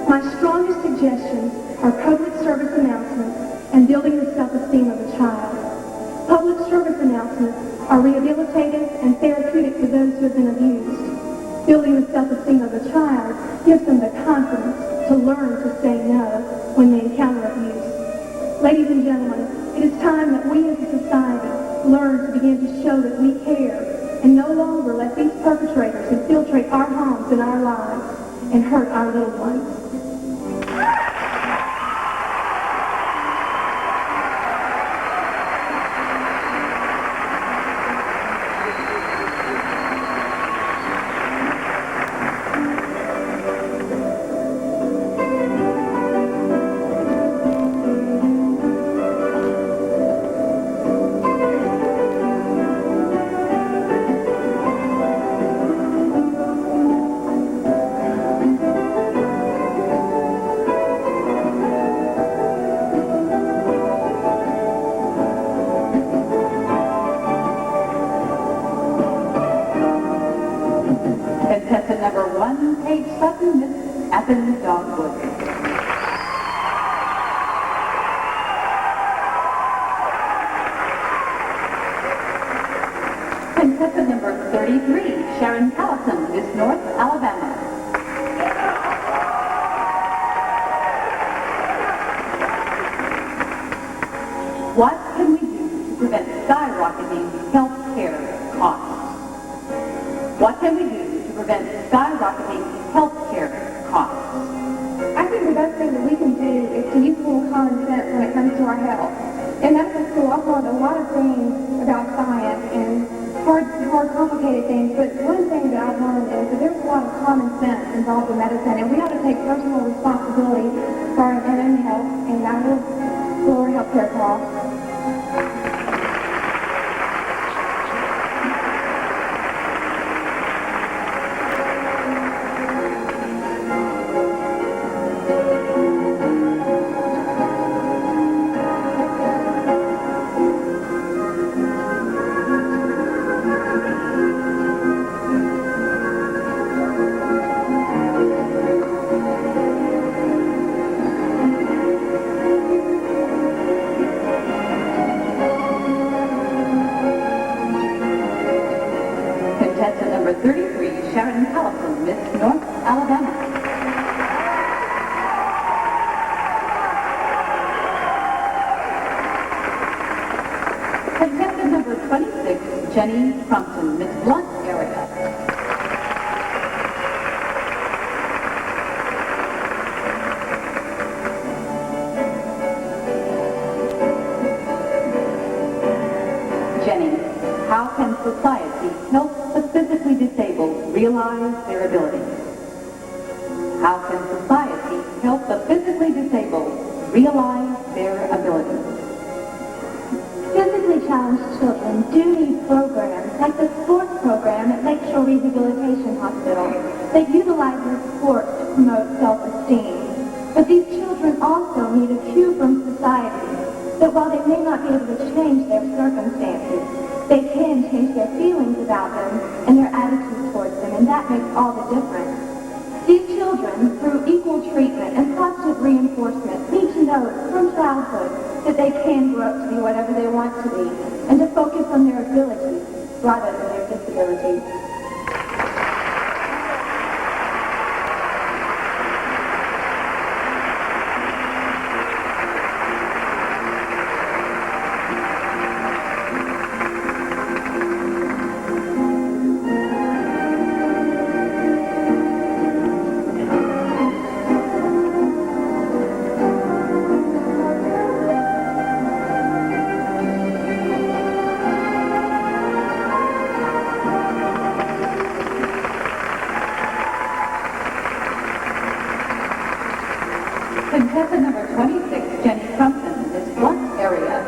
My strongest suggestions are public service announcements and building the self-esteem of the child. Public service announcements are rehabilitative and therapeutic for those who have been abused. Building the self-esteem of the child gives them the confidence to learn to say no when they encounter abuse. Ladies and gentlemen, it is time that we as a society learn to begin to show that we care and no longer let these perpetrators infiltrate our homes and our lives and hurt our little ones. Contestant number 1, Paige Sutton, Miss Athens Dogwood. Contestant number 33, Sharon Callison, Miss North Alabama. What can we do to prevent skyrocketing health care costs? What can we do to prevent skyrocketing health care costs? I think the best thing that we can do is to use a little common sense when it comes to our health. In medical school, I've learned a lot of things about science and hard, complicated things, but one thing that I've learned is that there's a lot of common sense involved in medicine, and we ought to take personal responsibility for our own health, and that will lower health care costs. Contestant number 33, Sharon Callison, Miss North Alabama. Contestant number 26, Jenny Crumpton, Miss Blunt area. Jenny, how can society help the physically disabled realize their abilities? How can society help the physically disabled realize their abilities? Physically challenged children do need programs like the sports program at Lakeshore Rehabilitation Hospital that utilizes sports to promote self-esteem. But these children also need a cue from society that while they may not be able to change their circumstances, they can change their feelings about them and their attitude towards them, and that makes all the difference. These children, through equal treatment and positive reinforcement, need to know from childhood that they can grow up to be whatever they want to be, and to focus on their abilities rather than their disabilities. Contestant number 26, Jenny Crumpton, Miss Blunt area.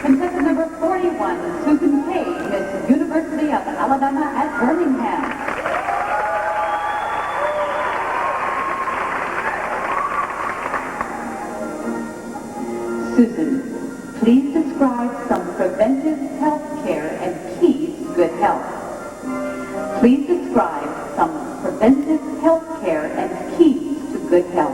Contestant number 41, Susan Page, Miss University of Alabama at Birmingham. Susan, please describe some preventive health care and keys to good health. Please describe some preventive health care and keys to good health.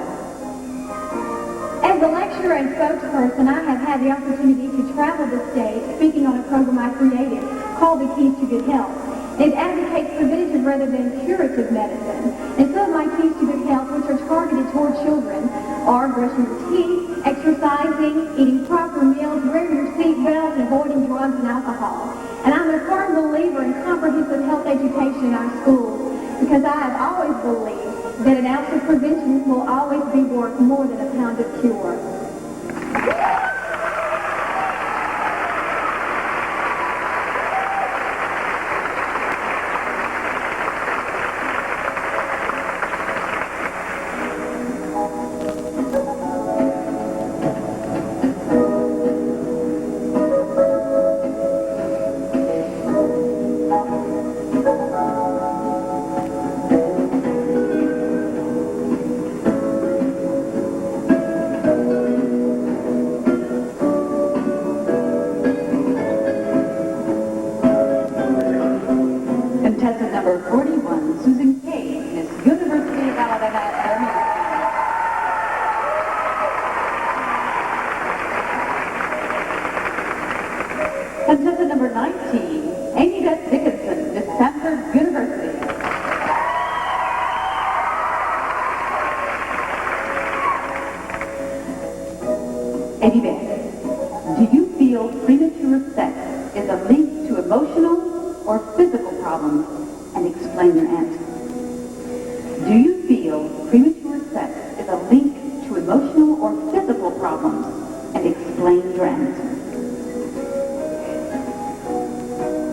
As a lecturer and spokesperson, I have had the opportunity to travel the state speaking on a program I created called The Keys to Good Health. It advocates preventive rather than curative medicine. And some of my keys to good health, which are targeted toward children, are brushing your teeth, exercising, eating proper meals, wearing your seatbelt, and avoiding drugs and alcohol. And I'm a firm believer in comprehensive health education in our schools because I have always believed that an ounce of prevention will always be worth more than a pound of cure. Contestant number 41, Susan Page, Miss University of Alabama at Birmingham. Contestant number 19, Amy Beth Dickinson, Miss Stanford University. Amy Beth, do you feel premature sex is a link to emotional or physical problems, and explain your answer? Do you feel premature sex is a link to emotional or physical problems, and explain your answer?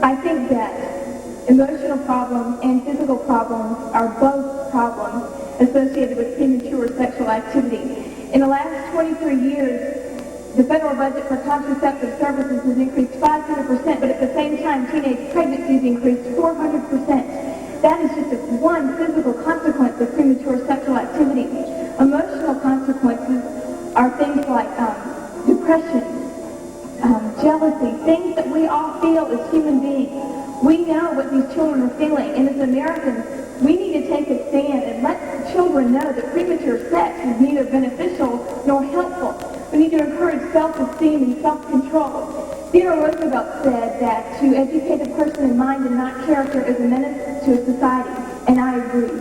I think that emotional problems and physical problems are both problems associated with premature sexual activity. In the last 23 years, the federal budget for contraceptive services has increased 500%, but at the same time, teenage pregnancies increased 400%. That is just one physical consequence of premature sexual activity. Emotional consequences are things like depression, jealousy, things that we all feel as human beings. We know what these children are feeling, and as Americans, we need to take a stand and let children know that premature sex is neither beneficial nor helpful. We need to encourage self-esteem and self-control. Theodore Roosevelt said that to educate a person in mind and not character is a menace to a society, and I agree.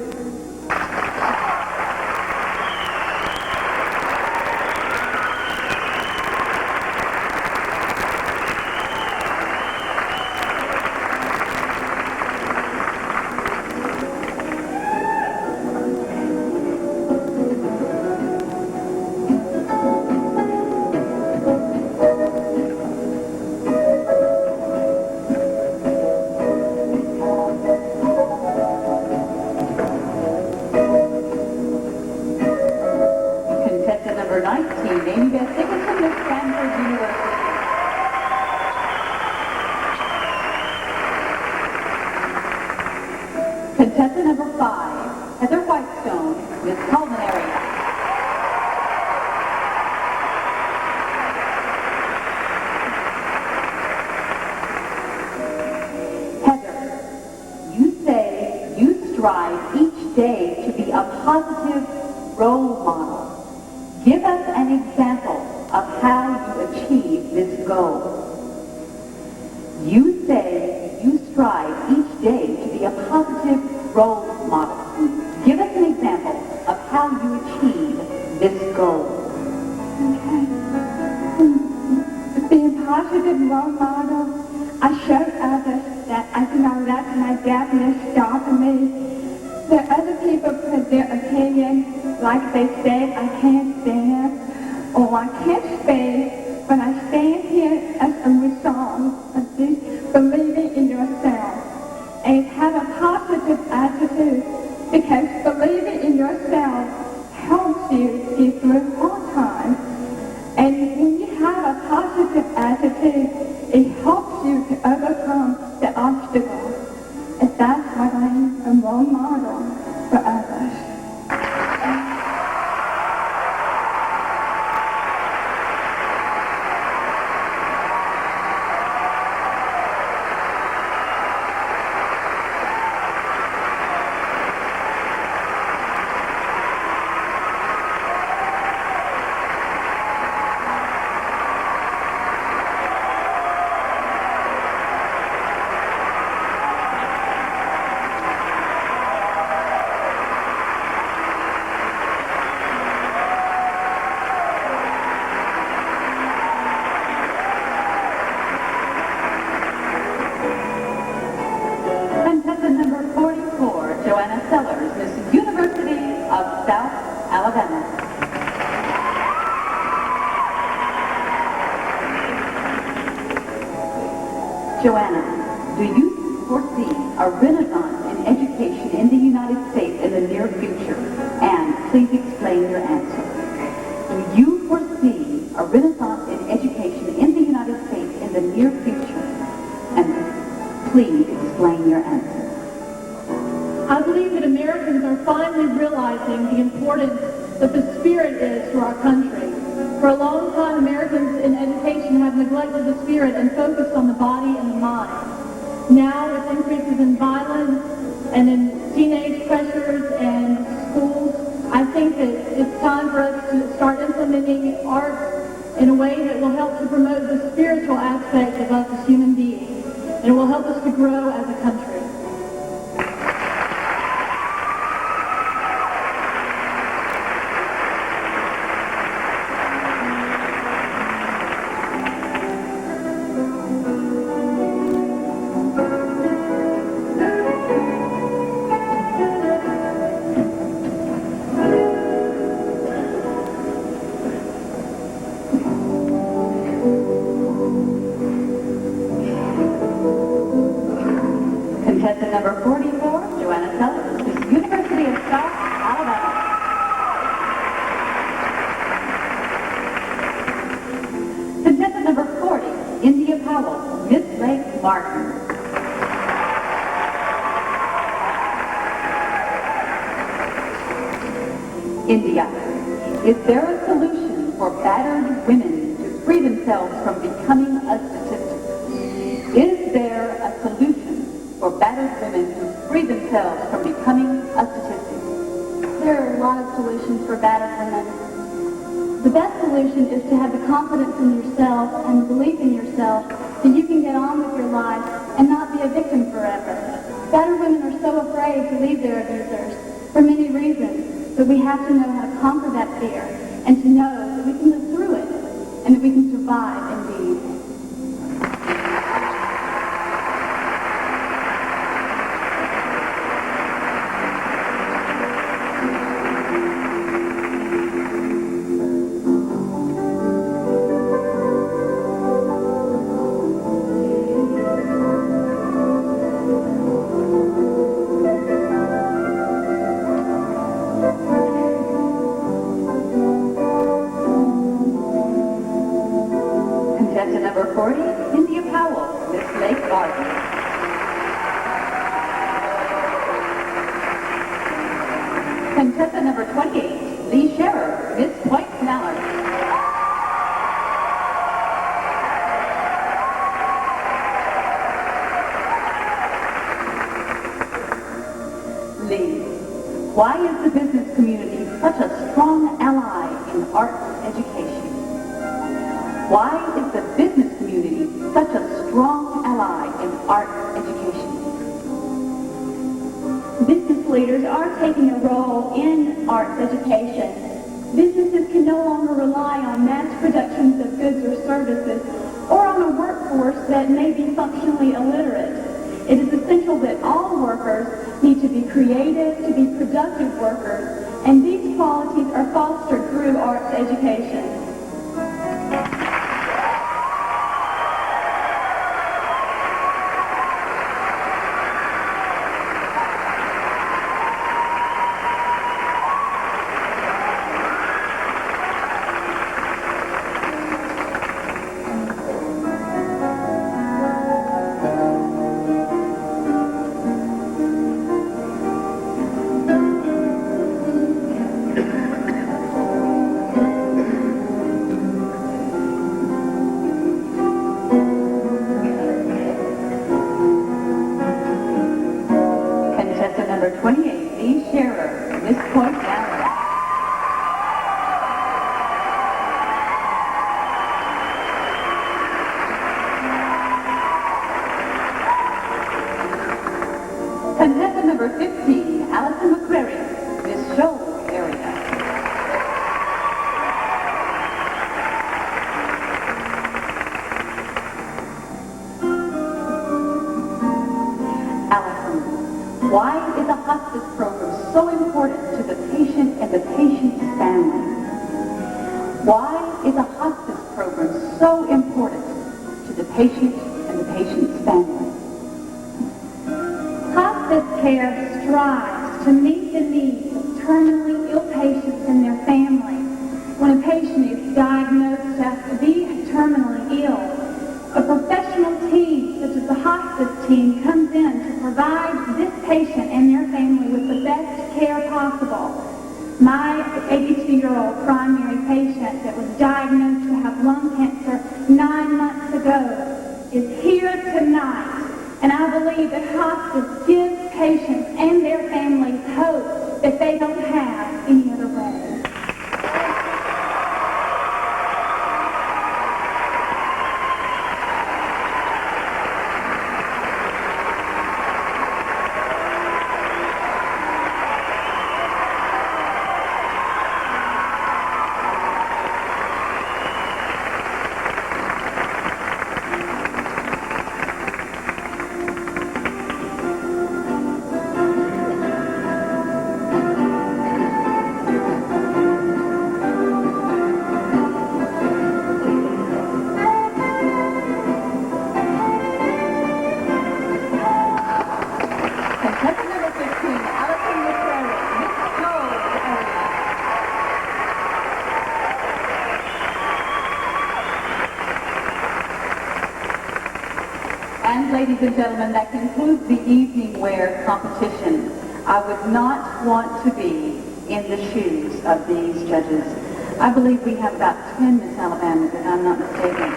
Contestant number 5, Heather Whitestone, Miss Culinary. Heather, you say you strive each day to be a positive role model. Give us an example of how you achieve this goal. You say you strive each day to be a positive role model. Give us an example of how you achieve this goal. Okay. To be a positive role model, I show others that I do not let my darkness stop me. That other people put their opinion, like they said I can't stand, or I can't speak, but I stand here as a result of this believing in yourself. And have a positive attitude, because believing in yourself helps you get through hard times. And when you have a positive attitude, it helps you to overcome the obstacles. And that's why I'm a role model for others. Joanna, do you foresee a renaissance in education in the United States in the near future? And please explain your answer. Do you foresee a renaissance in education in the United States in the near future? And please explain your answer. I believe that Americans are finally realizing the importance that the spirit is to our country. For a long time, Americans in education have neglected the spirit and focused on the body and the mind. Now, with increases in violence and in teenage pressures and schools, I think that it's time for us to start implementing art in a way that will help to promote the spiritual aspect of us as human beings, and it will help us to grow as a country. Contestant number 44, Joanna Sellers, Miss University of South Alabama. Contestant number 40, India Powell, Miss Lake Martin. India, is there a solution for battered women to free themselves from becoming a statistic? Is there a solution for battered women to free themselves from becoming a statistic? There are a lot of solutions for battered women. The best solution is to have the confidence in yourself and the belief in yourself that you can get on with your life and not be a victim forever. Battered women are so afraid to leave their abusers for many reasons, but we have to know how to conquer that fear and to know that we can live through it and that we can survive indeed. Contestant number 40, India Powell, Miss Lake Garden. Contestant number 28, Lee Scherer, Miss Point Mallard. Lee, why is the business community such a strong ally in arts education? Why is the business community such a strong ally in arts education? Business leaders are taking a role in arts education. Businesses can no longer rely on mass productions of goods or services or on a workforce that may be functionally illiterate. It is essential that all workers need to be creative, to be productive workers, and these qualities are fostered through arts education. Number 28, Lee Scherer, Miss Point Mallard. Contestant number 15, Allison McCrary, Miss Shoals area. Why is a hospice program so important to the patient and the patient's family? Why is a hospice program so important to the patient and the patient's family? Hospice care strives to meet the needs of terminally ill patients and their families. When a patient is diagnosed as to be terminally ill, a professional team, such as the hospice team, comes in to provide this patient and their family with the best care possible. My 82-year-old primary patient that was diagnosed to have lung cancer 9 months ago is here tonight, and I believe that hospice gives patients and their families hope that they don't have any other way. And ladies and gentlemen, that concludes the evening wear competition. I would not want to be in the shoes of these judges. I believe we have about 10 Miss Alabamas, if I'm not mistaken.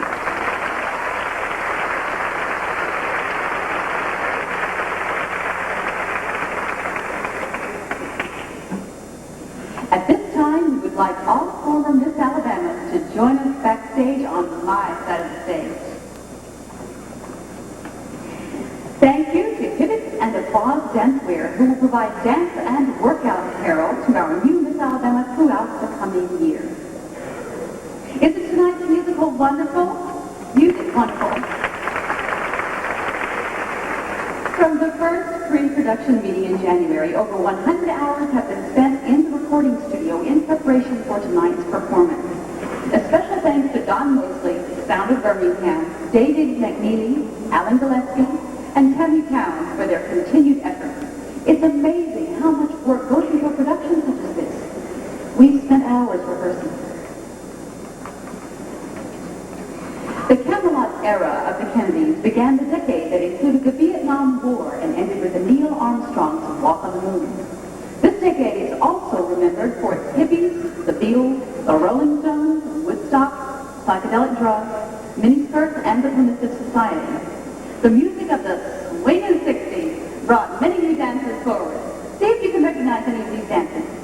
At this time, we would like all former Miss Alabamas to join us backstage on my side of the stage. Thank you to Hibbett and Applause Dancewear, who will provide dance and workout apparel to our new Miss Alabama throughout the coming year. Isn't tonight's musical wonderful? Music wonderful. From the first pre-production meeting in January, over 100 hours have been spent in the recording studio in preparation for tonight's performance. A special thanks to Don Mosley, Sound of Birmingham, David McNeely, Alan Gillespie, and Tammy Towns for their continued efforts. It's amazing how much work goes into a production such as this. We've spent hours rehearsing. The Camelot era of the Kennedys began the decade that included the Vietnam War and ended with the Neil Armstrong's Walk on the Moon. This decade is also remembered for its hippies, the Beatles, the Rolling Stones, Woodstock, psychedelic drugs, miniskirts, and the primitive society. The music of the swinging 60s brought many new dancers forward. See if you can recognize any of these dances.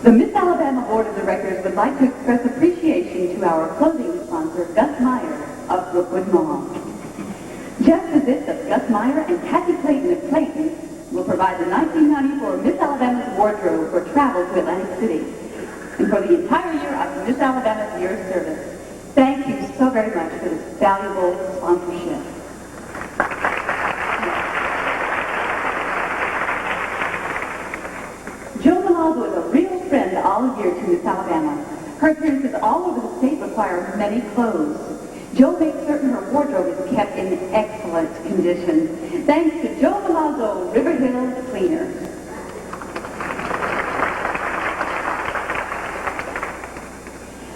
The Miss Alabama Board of Directors would like to express appreciation to our clothing sponsor, Gus Meyer of Brookwood Mall. Jeff Kazitz of Gus Meyer and Kathy Clayton of Clayton will provide the 1994 Miss Alabama's wardrobe for travel to Atlantic City and for the entire year of Miss Alabama's year of service. Thank you so very much for this valuable sponsorship. Joe Malazzo is a real friend all year to Miss Alabama. Her appearances all over the state require many clothes. Joe makes certain her wardrobe is kept in excellent condition. Thanks to Joe Malazzo, River Hill Cleaners.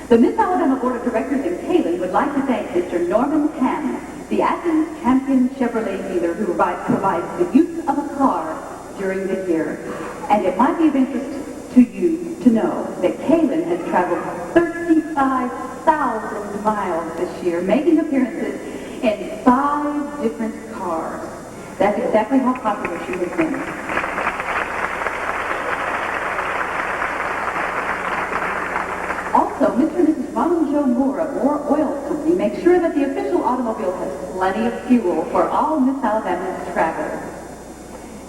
The Miss Alabama Board of Directors in Kalen would like to thank Mr. Norman Hamm, the Athens Champion Chevrolet dealer who provides the use of a car during the year. And it might be of interest to you to know that Kalen has traveled 35,000 miles this year, making appearances in 5 different cars. That's exactly how popular she has been. Also, Mr. and Mrs. Ronald Joe Moore of Moore Oil Company make sure that the official automobile has plenty of fuel for all Miss Alabama's travel.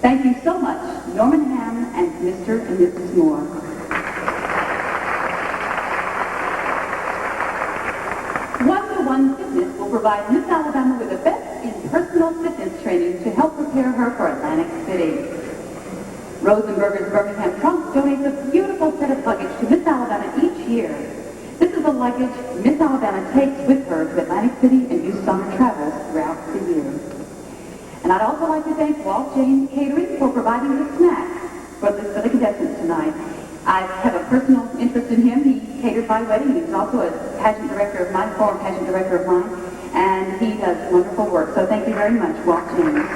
Thank you so much, Norman Hamm and Mr. and Mrs. Moore. One Fitness will provide Miss Alabama with the best in personal fitness training to help prepare her for Atlantic City. Rosenberger's Birmingham Trunk donates a beautiful set of luggage to Miss Alabama each year. This is the luggage Miss Alabama takes with her to Atlantic City and do summer travels throughout the year. And I'd also like to thank Walt James Catering for providing the snacks for the contestants tonight. I have a personal interest in him. He catered my wedding. He's also a pageant director of mine, former pageant director of mine, and he does wonderful work. So thank you very much, Walt James.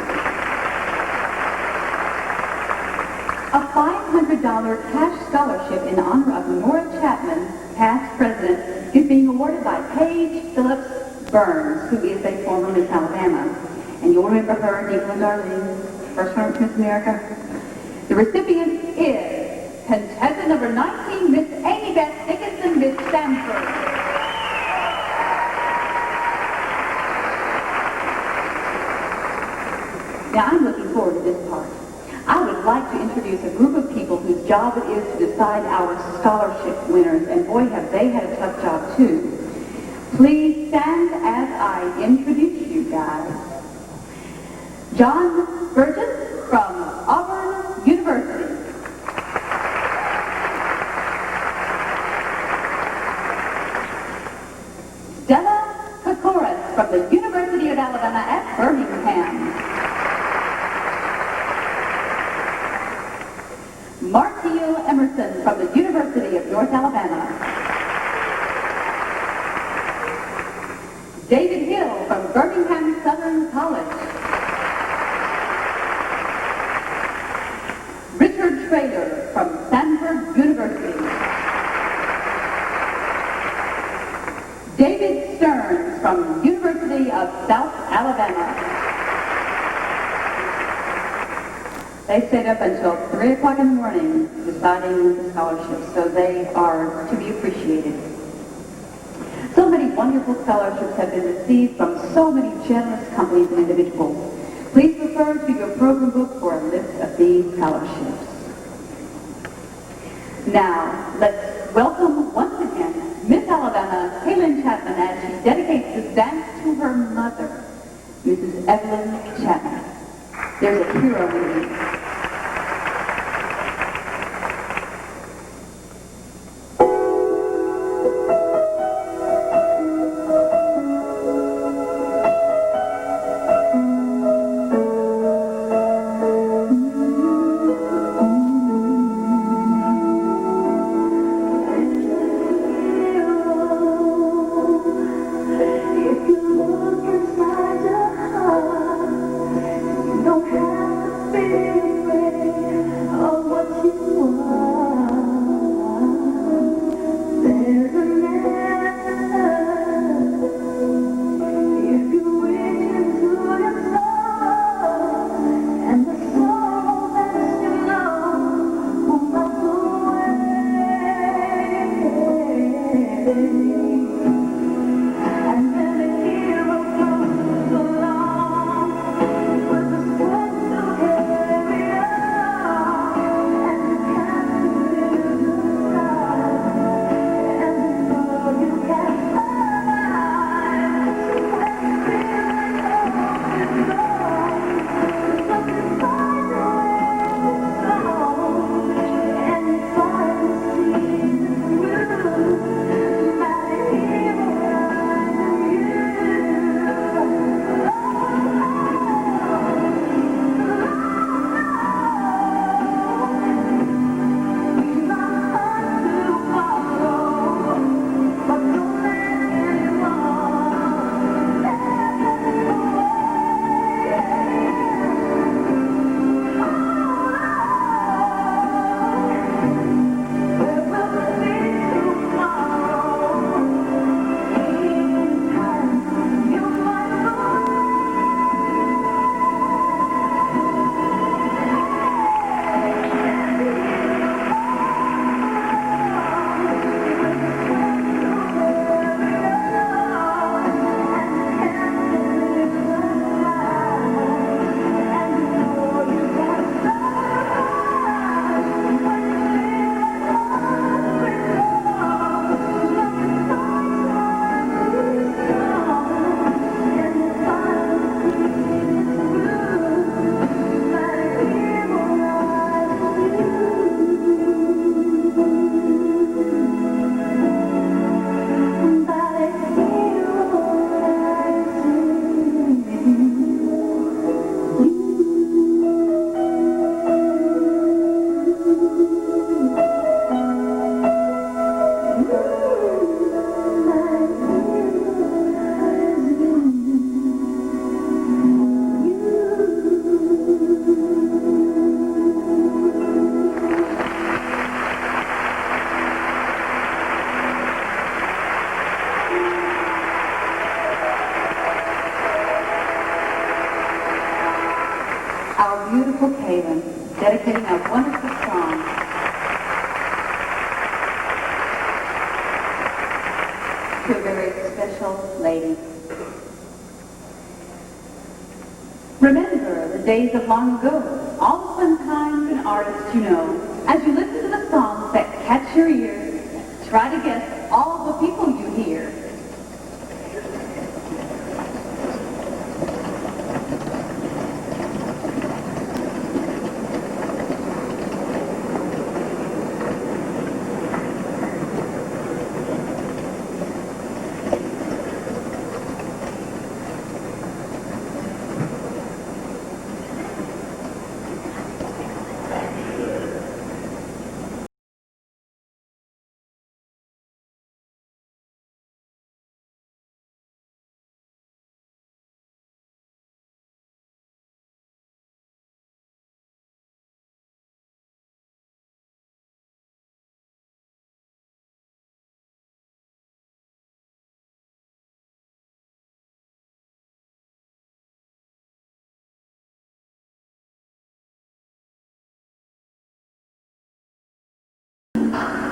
A $500 cash scholarship in honor of Nora Chapman, past president, is being awarded by Paige Phillips Burns, who is a former Miss Alabama. And you'll remember her, Nicole and Darlene, first one Miss America. The recipient is contestant number 19, Miss Amy Beth Dickinson, Miss Stanford. Now, I'm looking forward to this part. I would like to introduce a group of people whose job it is to decide our scholarship winners, and boy, have they had a tough job, too. Please stand as I introduce you guys. John Burgess from Auburn University. Stella Kokoris from the University of Alabama at Birmingham. Martial Emerson from the University of North Alabama. David Hill from Birmingham Southern College. Richard Traylor from Stanford University. David Stearns from University of South Alabama. They stayed up until 3 o'clock in the morning deciding the scholarships, so they are to be appreciated. So many wonderful scholarships have been received from so many generous companies and individuals. Please refer to your program book for a list of these scholarships. Now, let's welcome once again Miss Alabama, Kaylin Chapman, as she dedicates this dance to her mother, Mrs. Evelyn Chapman. There's a hero in you. Inside your heart, you don't have to feel to a very special lady. Remember the days of long ago, all the fun times and artists you know. As you listen to the songs that catch your ears, try to guess all the people you hear.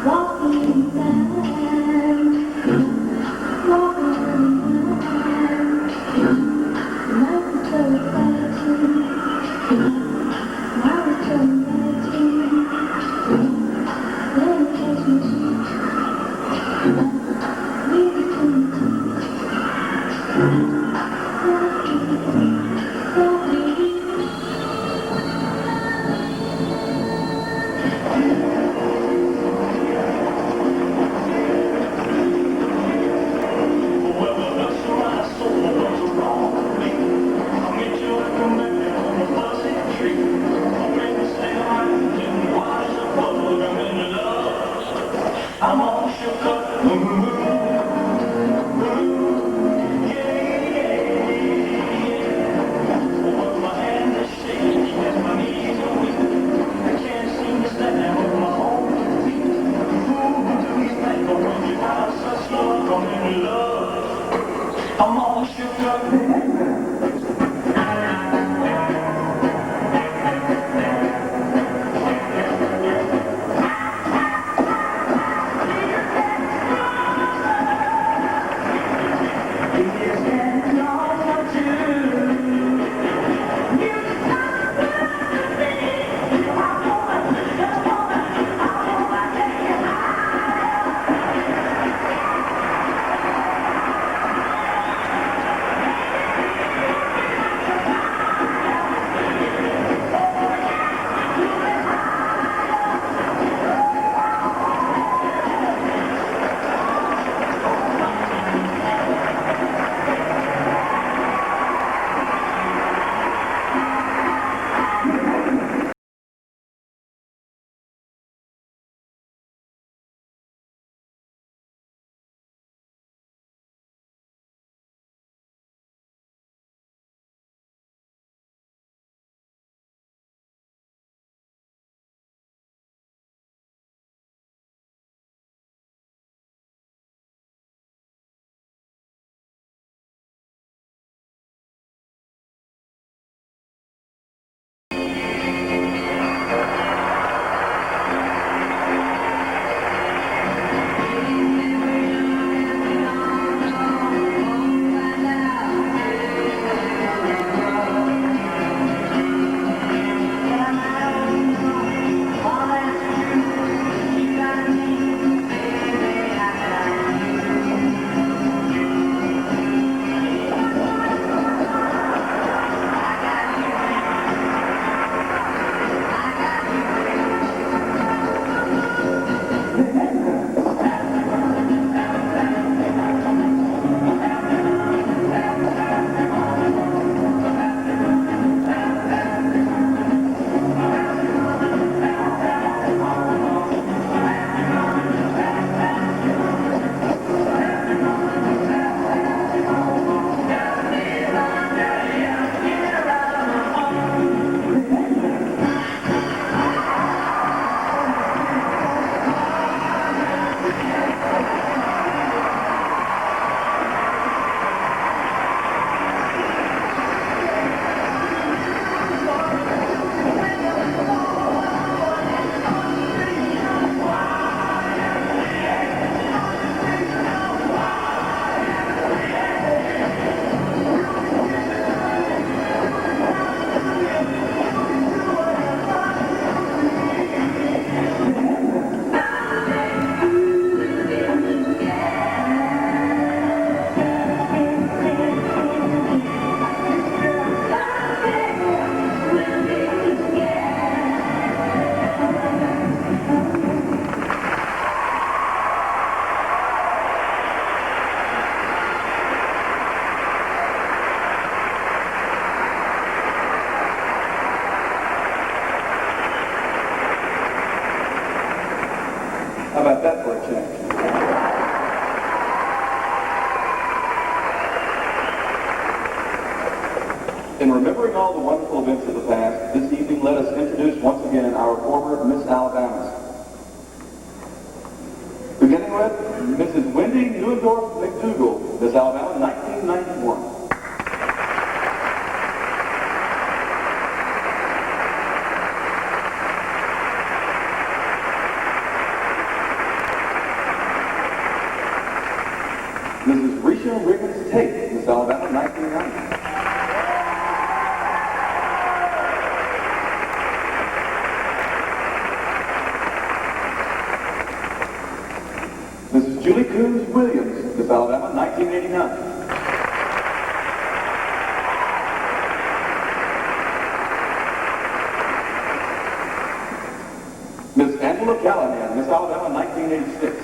Walking down, walking down, life is so exciting, now it's so inviting, let me catch my sheet, really I'm all shook up. Yeah. How about that for a change? In remembering all the wonderful events of the past, this evening let us introduce once again our former Miss Alabamas. Beginning with Mrs. Wendy Newendorf McDougal, Miss Alabama, 1991. Mrs. Risha Riggins Tate, Miss Alabama, 1990. Mrs. Julie Coombs Williams, Miss Alabama, 1989. Miss Angela Callahan, Miss Alabama, 1986.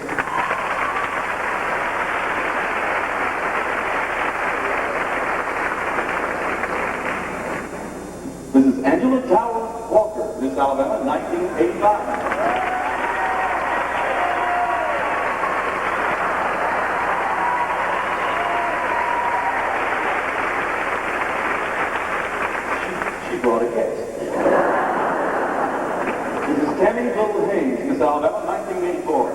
Mrs. Angela Tower Walker, Miss Alabama, 1985. She brought a guest. Mrs. Tammy Little Haynes, Miss Alabama, 1984.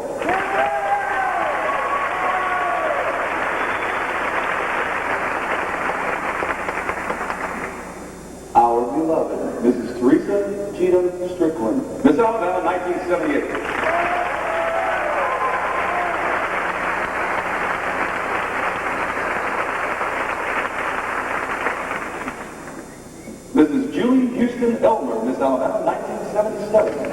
Our beloved Mrs. Teresa Cheatham Strickland, Miss Alabama, 1978. Mrs. Julie Houston Elmer, Miss Alabama, 1977.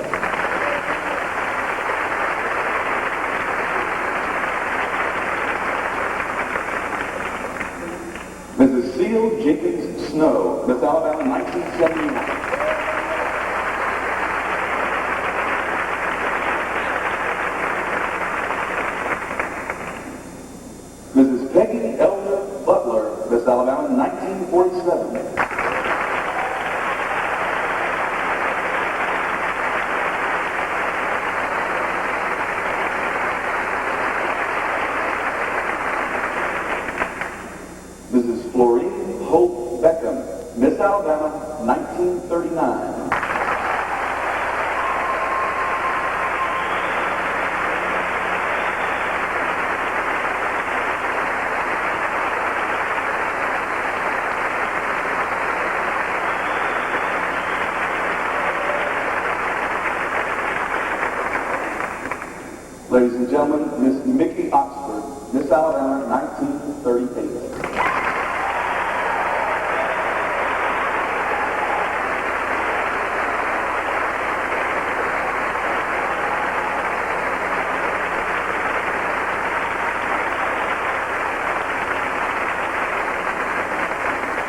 Mrs. Seal Jenkins Snow, Miss Alabama, 1979. Mrs. Peggy Elder Butler, Miss Alabama, 1947. Mrs. Florine Hope Beckham, Miss Alabama, 1939. Ladies and gentlemen, Miss Mickey Oxford, Miss Alabama, 1938.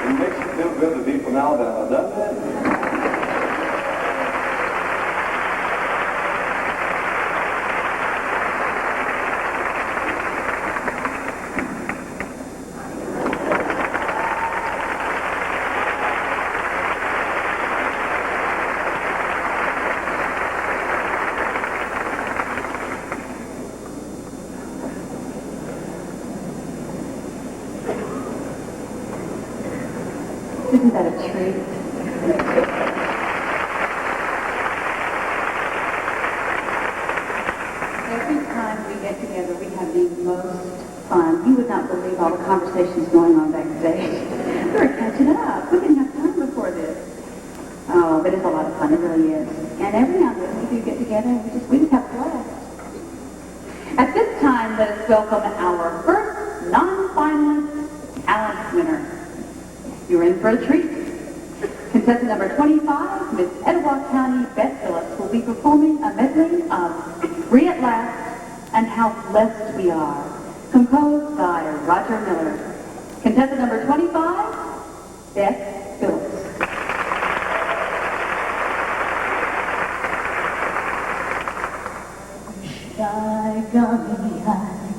It makes you feel good to be from Alabama, doesn't it? Isn't that a treat? Every time we get together, we have the most fun. You would not believe all the conversations going on backstage. We're catching up. We didn't have time before this. Oh, but it's a lot of fun. It really is. And every now and then we do get together and we just have a blast. At this time, let us welcome our first non-finalist talent winner. You're in for a treat. Contestant number 25, Miss Etowah County Bette Phillips, will be performing a medley of Free at Last and How Blessed We Are, composed by Roger Miller. Contestant number 25, Bette Phillips. I got me high,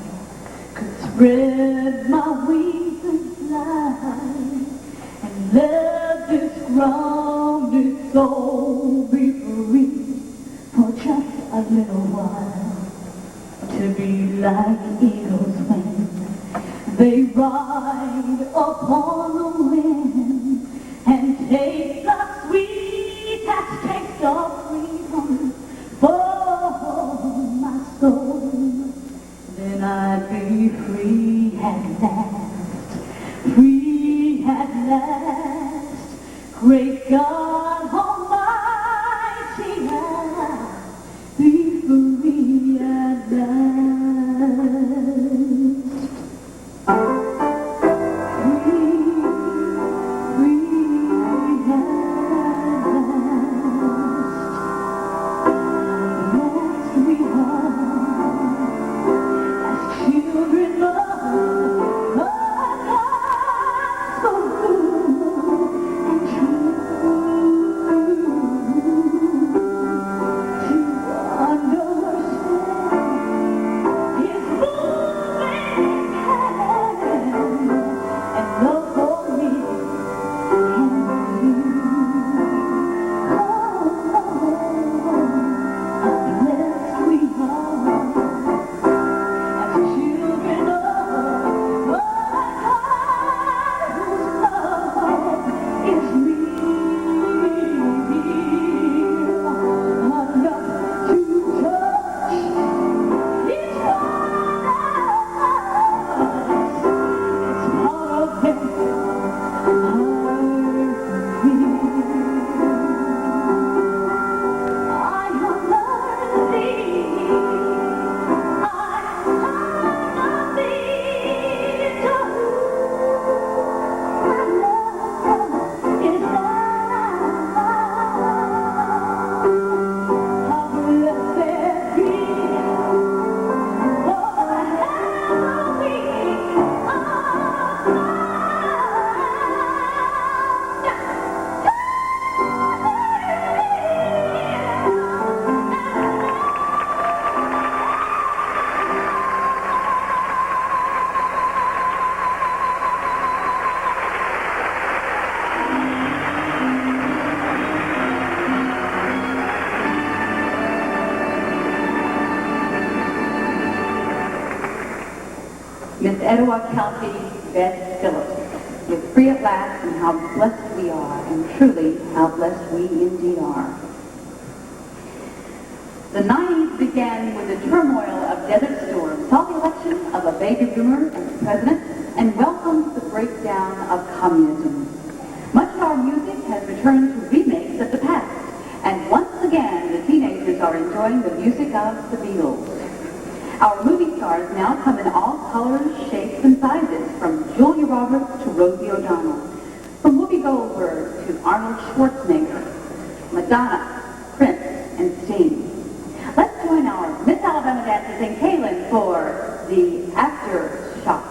could spread my wings and fly, and let this grounded soul be free for just a little while. to be like eagles when they ride upon the wind and take the sweetest taste of freedom for my soul. Then I'd be free at last, free at last. Great God Almighty, I'll be free at last. Miss Etowah County, Beth Phillips. You're free at last, and how blessed we are, and truly how blessed we indeed are. The 90s began with the turmoil of Desert Storm, saw the election of a baby boomer as president, and welcomed the breakdown of communism. Much of our music has returned to remakes of the past, and once again the teenagers are enjoying the music of the Beatles. Our movie stars now come in all colors, shapes, and sizes, from Julia Roberts to Rosie O'Donnell, from Whoopi Goldberg to Arnold Schwarzenegger, Madonna, Prince, and Sting. Let's join our Miss Alabama dancers in Kaylin for the Aftershock.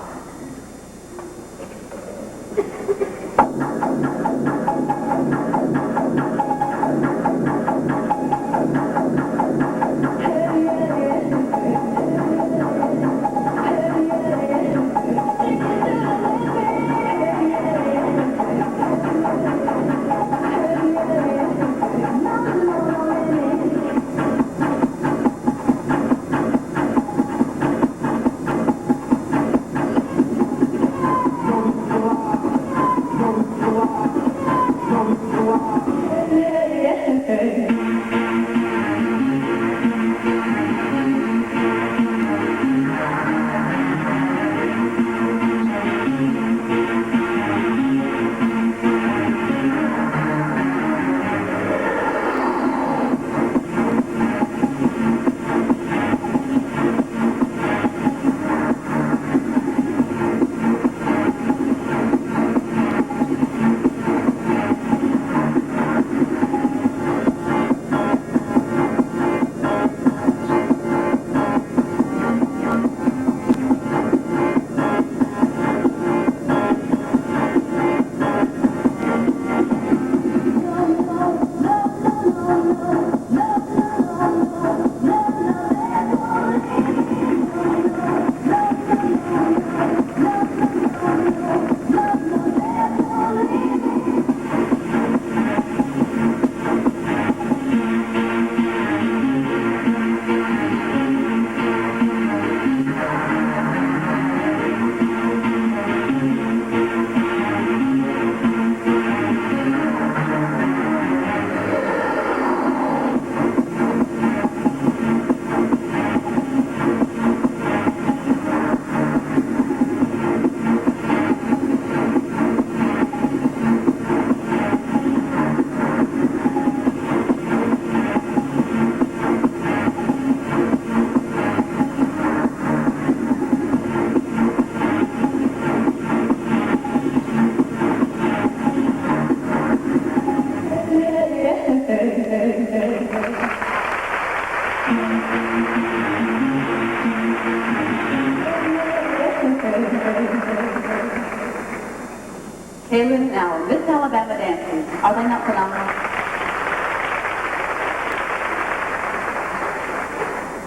Kaylin and our Miss Alabama dancers. Are they not phenomenal?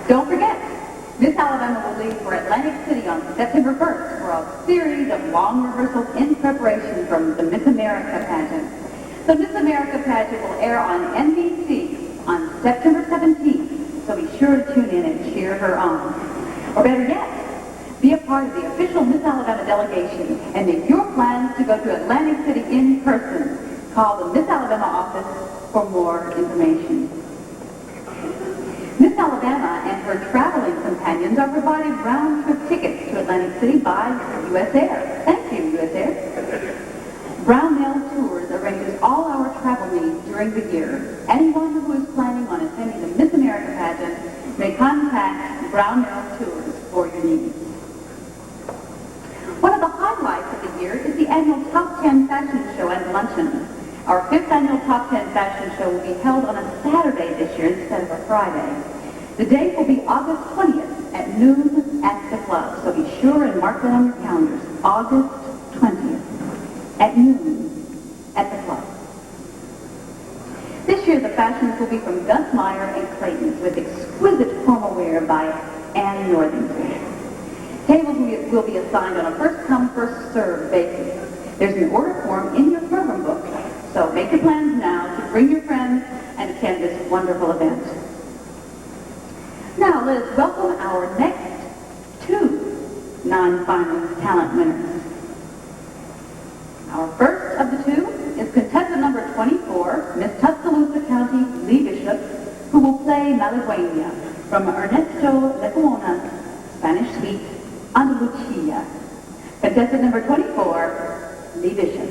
Don't forget, Miss Alabama will leave for Atlantic City on September 1st for a series of long rehearsals in preparation for the Miss America pageant. The Miss America pageant will air on NBC on September 17th, so be sure to tune in and cheer her on. Or better yet, be a part of the official Miss Alabama delegation and make your plans to go to Atlantic City in person. Call the Miss Alabama office for more information. Miss Alabama and her traveling companions are provided round-trip tickets to Atlantic City by U.S. Air. Thank you, U.S. Air. Brownell Tours arranges all our travel needs during the year. Anyone who is planning on attending the Miss America pageant may contact Brownell Tours for your needs. One of the highlights of the year is the annual Top 10 Fashion Show and Luncheon. Our 5th annual Top 10 Fashion Show will be held on a Saturday this year instead of a Friday. The date will be August 20th at noon at the club, so be sure and mark that on your calendars. August 20th at noon at the club. This year the fashions will be from Gus Meyer and Clayton's with exquisite formal wear by Anne Northington. Tables will be assigned on a first-come, first-served basis. There's an order form in your program book, so make your plans now to bring your friends and attend this wonderful event. Now let us welcome our next 2 non-finalist talent winners. Our first of the 2 is contestant number 24, Miss Tuscaloosa County, Lee Bishop, who will play Malagueña from Ernesto Lecuona's Spanish suite, Andalucia. Contestant number 24, Lee Bishop.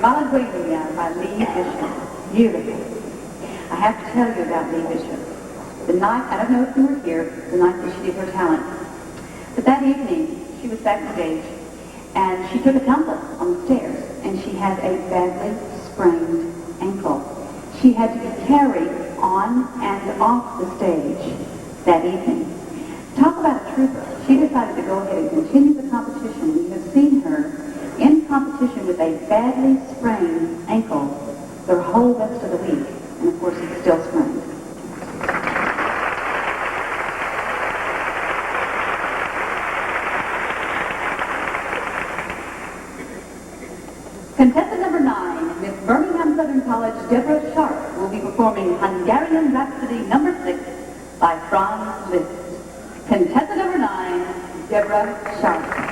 Malagueña by Lee Bishop. Beautiful. I have to tell you about Lee Bishop. The night, I don't know if you were here, the night that she did her talent. But that evening, she was backstage, and she took a tumble on the stairs, and she had a badly sprained ankle. She had to be carried on and off the stage that evening. Talk about a trooper. She decided to go ahead and continue the competition. We have seen her in competition with a badly sprained ankle the whole rest of the week. And of course, it's still sprained. Contestant number 9, Miss Birmingham Southern College, Deborah Sharp, will be performing Hungarian Rhapsody number 6 by Franz Liszt. Contestant number 9, Deborah Sharp.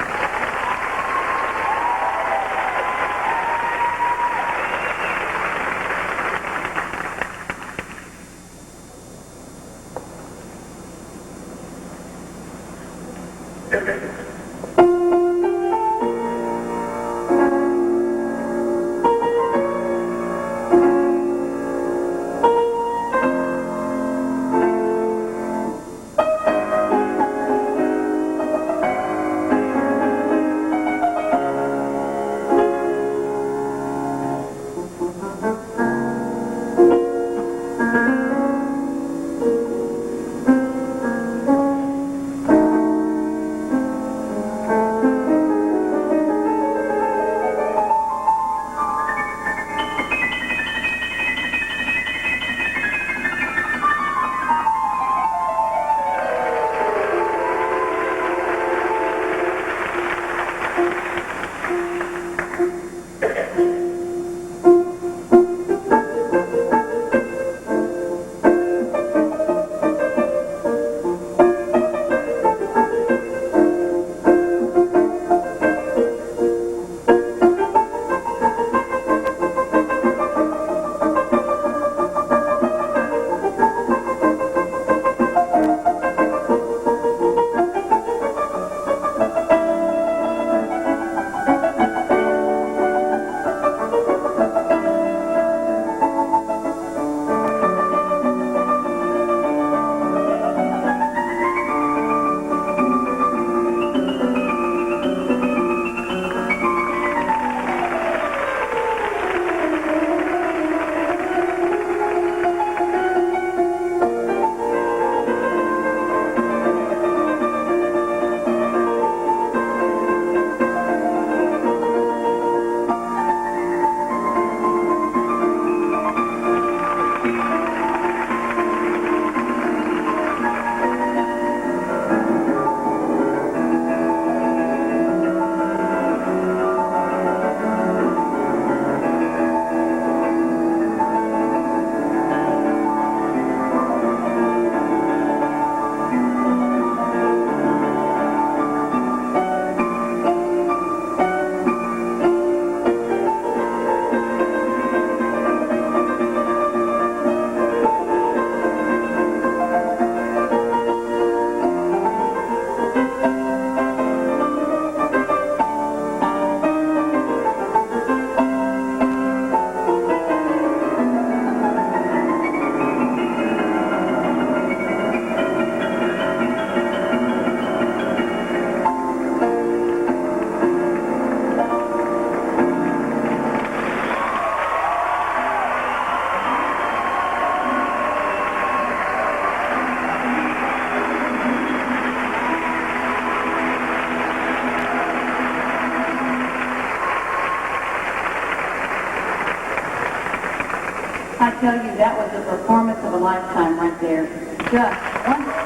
I tell you, that was a performance of a lifetime right there. Just wonderful.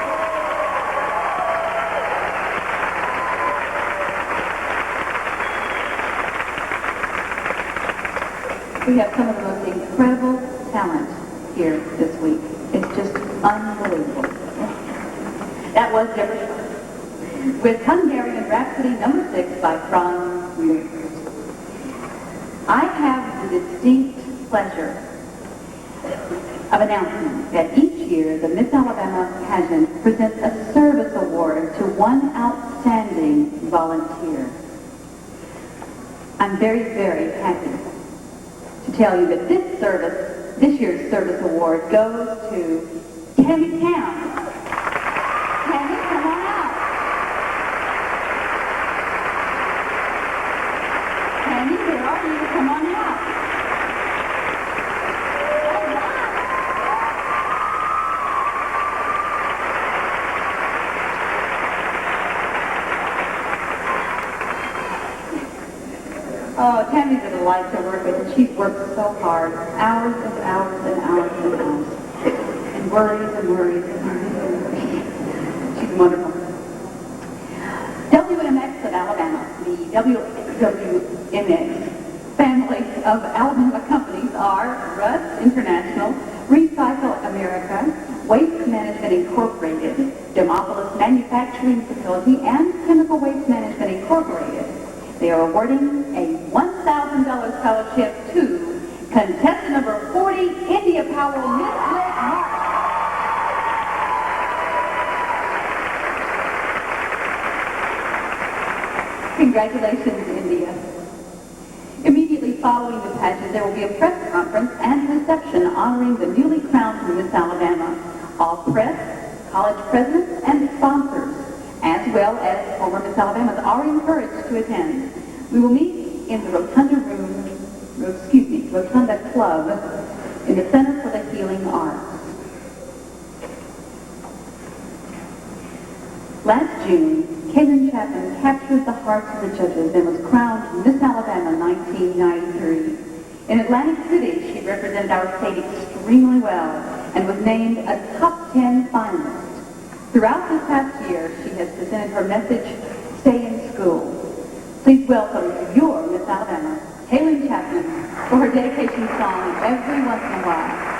We have some of the most incredible talent here this week. It's just unbelievable. That was Deborah Sharp with Hungarian Rhapsody number 6 by Franz Liszt. I have the distinct pleasure of announcing that each year the Miss Alabama Pageant presents a service award to one outstanding volunteer. I'm very, very happy to tell you that this year's service award goes to Tammy Town. Tammy, come on out. Tammy, where are you? Come on out. Oh, Tammy's a delight to work with, and she's worked so hard, hours and hours and hours and hours, and worries and worries and worries and worries. She's wonderful. WMX of Alabama, the WMX family of Alabama companies are Russ International, Recycle America, Waste Management Incorporated, Demopolis Manufacturing Facility, and Chemical Waste Management Incorporated. They are awarding a $1,000 scholarship to contestant number 40, India Powell, Miss Liz Martin. Congratulations, India. Immediately following the pageant, there will be a press conference and reception honoring the newly crowned Miss Alabama. All press, college presidents, and sponsors, as well as former Miss Alabamas, are encouraged to attend. We will meet in the Rotunda Club in the Center for the Healing Arts. Last June, Kaylin Chapman captured the hearts of the judges and was crowned Miss Alabama 1993. In Atlantic City, she represented our state extremely well and was named a top 10 finalist. Throughout this past year, she has presented her message, Stay in School. Please welcome your Miss Alabama, Kaylin Chapman, for her dedication song, Every Once in a While.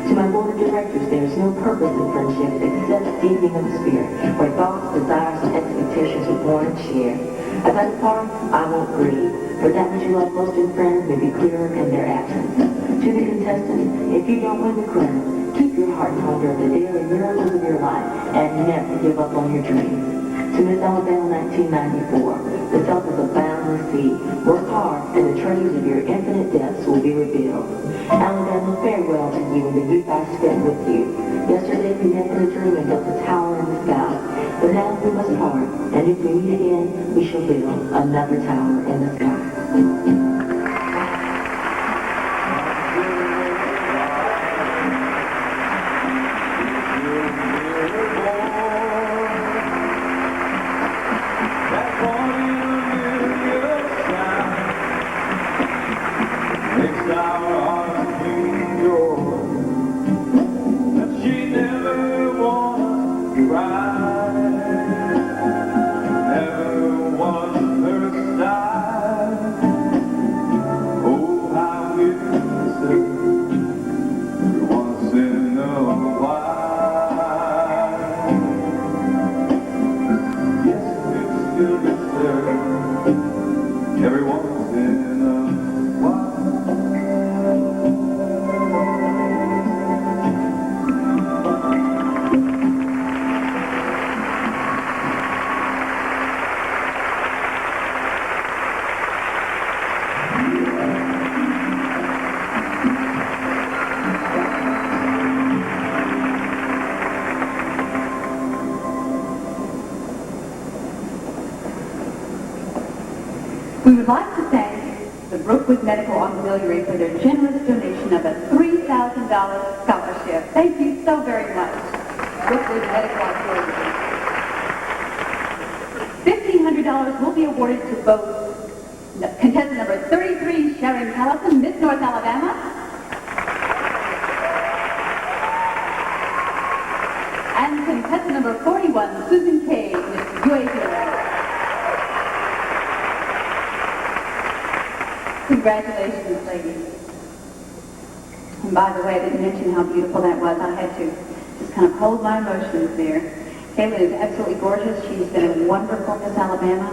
To my board of directors, there is no purpose in friendship except deepening of the spirit, where thoughts, desires, and expectations are born and shared. As I depart, I won't grieve, for that which you love most in friends may be clearer in their absence. To the contestant, if you don't win the crown, keep your heart tender of the daily miracles of your life and never give up on your dreams. To Miss Alabama 1994, the self is a boundless sea. Work hard, and the treasures of your infinite depths will be revealed. Alabama, farewell to you and the youth I spent with you. Yesterday we met in a dream and built a tower in the sky. But now we must part, and if we meet again, we shall build another tower in the sky. We would like to thank the Brookwood Medical Auxiliary for their generous donation of a $3,000 scholarship. Thank you so very much, Brookwood Medical Auxiliary. $1,500 will be awarded to both contestant number 33, Sharon Callison, Miss North Alabama, and contestant number 41, Susan Cade, Miss UAP. Congratulations, ladies. And by the way, I didn't mention how beautiful that was. I had to just kind of hold my emotions there. Kayla is absolutely gorgeous. She's been a wonderful Miss Alabama.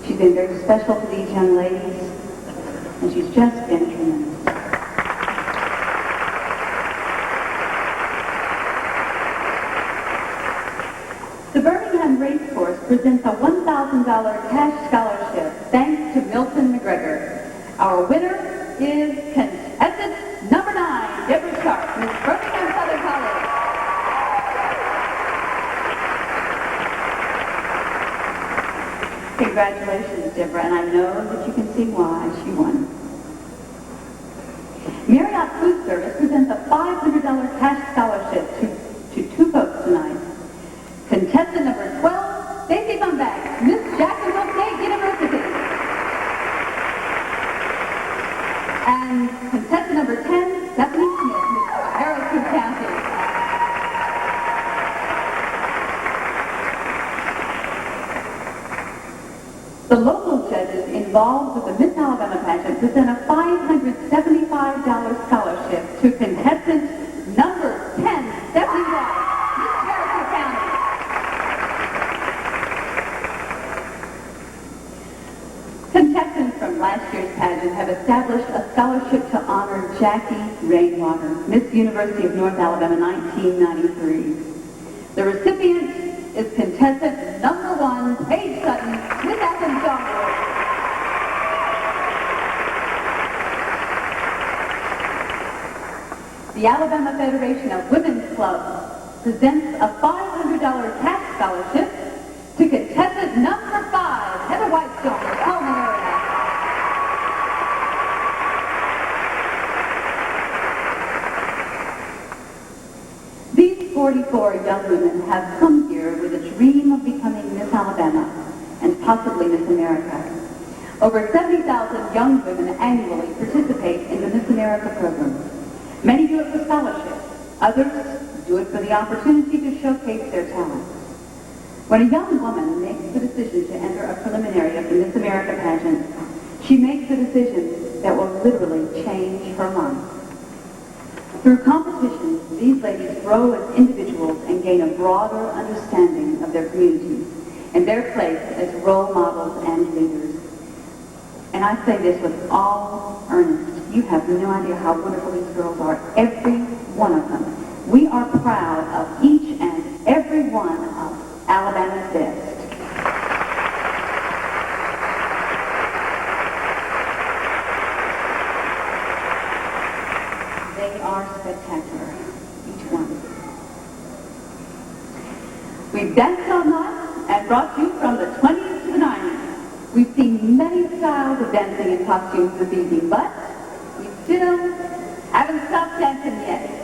She's been very special to these young ladies. And she's just been tremendous. The Birmingham Race Course presents a $1,000 cash scholarship thanks to Milton McGregor. Our winner is contestant number 9, Deborah Sharp, Miss Birmingham Southern College. Congratulations, Deborah, and I know that you can see why she won. Marriott Food Service presents a $500 cash scholarship to two folks tonight. Contestant number 12, Stacey Bumbach, Miss Jacksonville State University. And contestant number 10, Stephanie Smith, Miss Harrison County. The local judges involved with the Miss Alabama pageant present a $575 scholarship to contestant number 10, Stephanie White, Miss Harrison County. Contestants from last year's pageant have established a scholarship to honor Jackie Rainwater, Miss University of North Alabama 1993. The recipient is contestant number 1, Paige Sutton, Miss Athens Dogwood. The Alabama Federation of Women's Clubs presents a $500 cash scholarship to contestant number 5, Heather Whitestone, Coleman area. These 44 young women have come here with a dream of becoming Miss Alabama and possibly Miss America. Over 70,000 young women annually participate in the Miss America program. Many do it for scholarships. Others do it for the opportunity to showcase their talents. When a young woman makes the decision to enter a preliminary of the Miss America pageant, she makes a decision that will literally change her life. Through competition, these ladies grow as individuals and gain a broader understanding of their communities and their place as role models and leaders. And I say this with all earnest. You have no idea how wonderful these girls are, every one of them. We are proud of each and every one of Alabama's best. They are spectacular, each one. We've danced all night and brought you from the 20s to the 90s. We've seen many styles of dancing and costumes this evening, but we still haven't stopped dancing yet.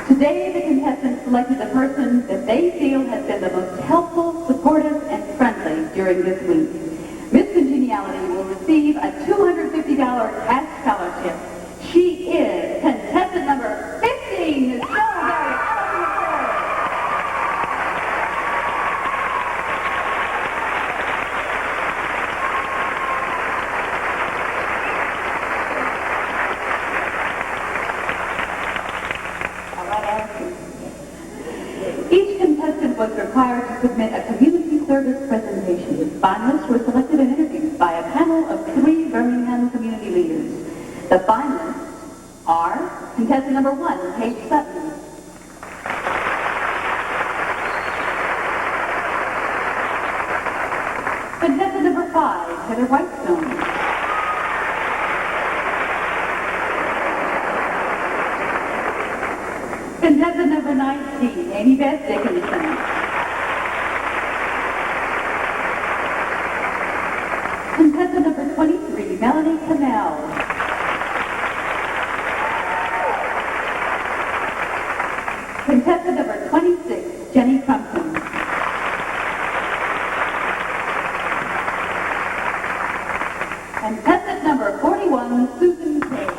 Today, the contestants selected the person that they feel has been the most helpful, supportive, and friendly during this week. Miss Congeniality will receive a $250 cash scholarship. She is contestant number 15, Ms. Strawberry. Each contestant was required to submit a community service presentation. Finalists were selected and interviewed by a panel of 3 Birmingham community leaders. The finalists are contestant number 1, Paige Sutton. Contestant number 5, Heather Whitestone. Contestant number 19, Amy Beth Dickinson. Contestant number 23, Melanie Cannell. Contestant number 26, Jenny Crumpton. Contestant number 41, Susan Page.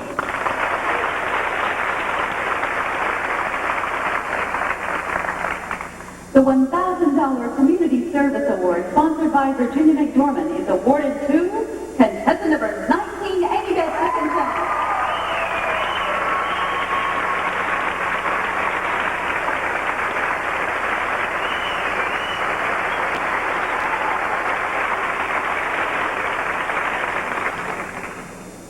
The 1,000 $1,000 Community Service Award sponsored by Virginia McDormand is awarded to contestant number 19, Amy Beth Dickinson.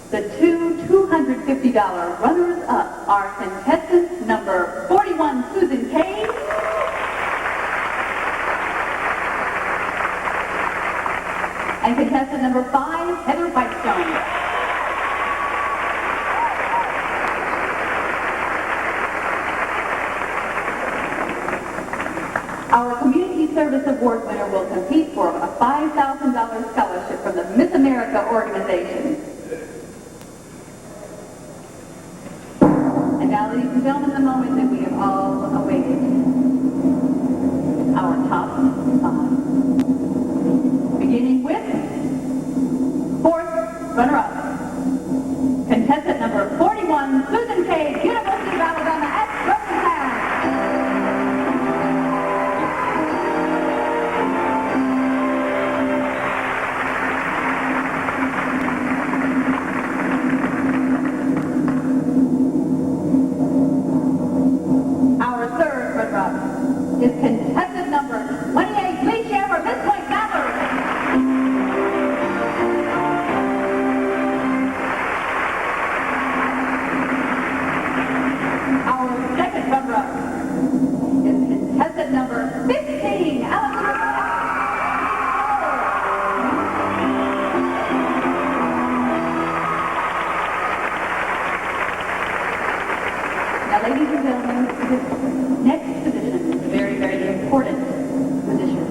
The two $250 runners-up are contestant number 41, Susan Cade, and contestant number 5, Heather Whitestone. Our Community Service Award winner will compete for a $5,000 scholarship from the Miss America organization. And now, ladies and gentlemen, the moment that we have all awaited. Our top 5. Beginning with 4th runner-up. Contestant number 41, Susan Cade, University of Alabama at Birmingham. Our 3rd runner-up is contestant number 28, Lee Shammer, Miss Point Valerie. Our 2nd runner-up is contestant number 15, Alabama. Now, ladies and gentlemen, this next position is a very, very important position.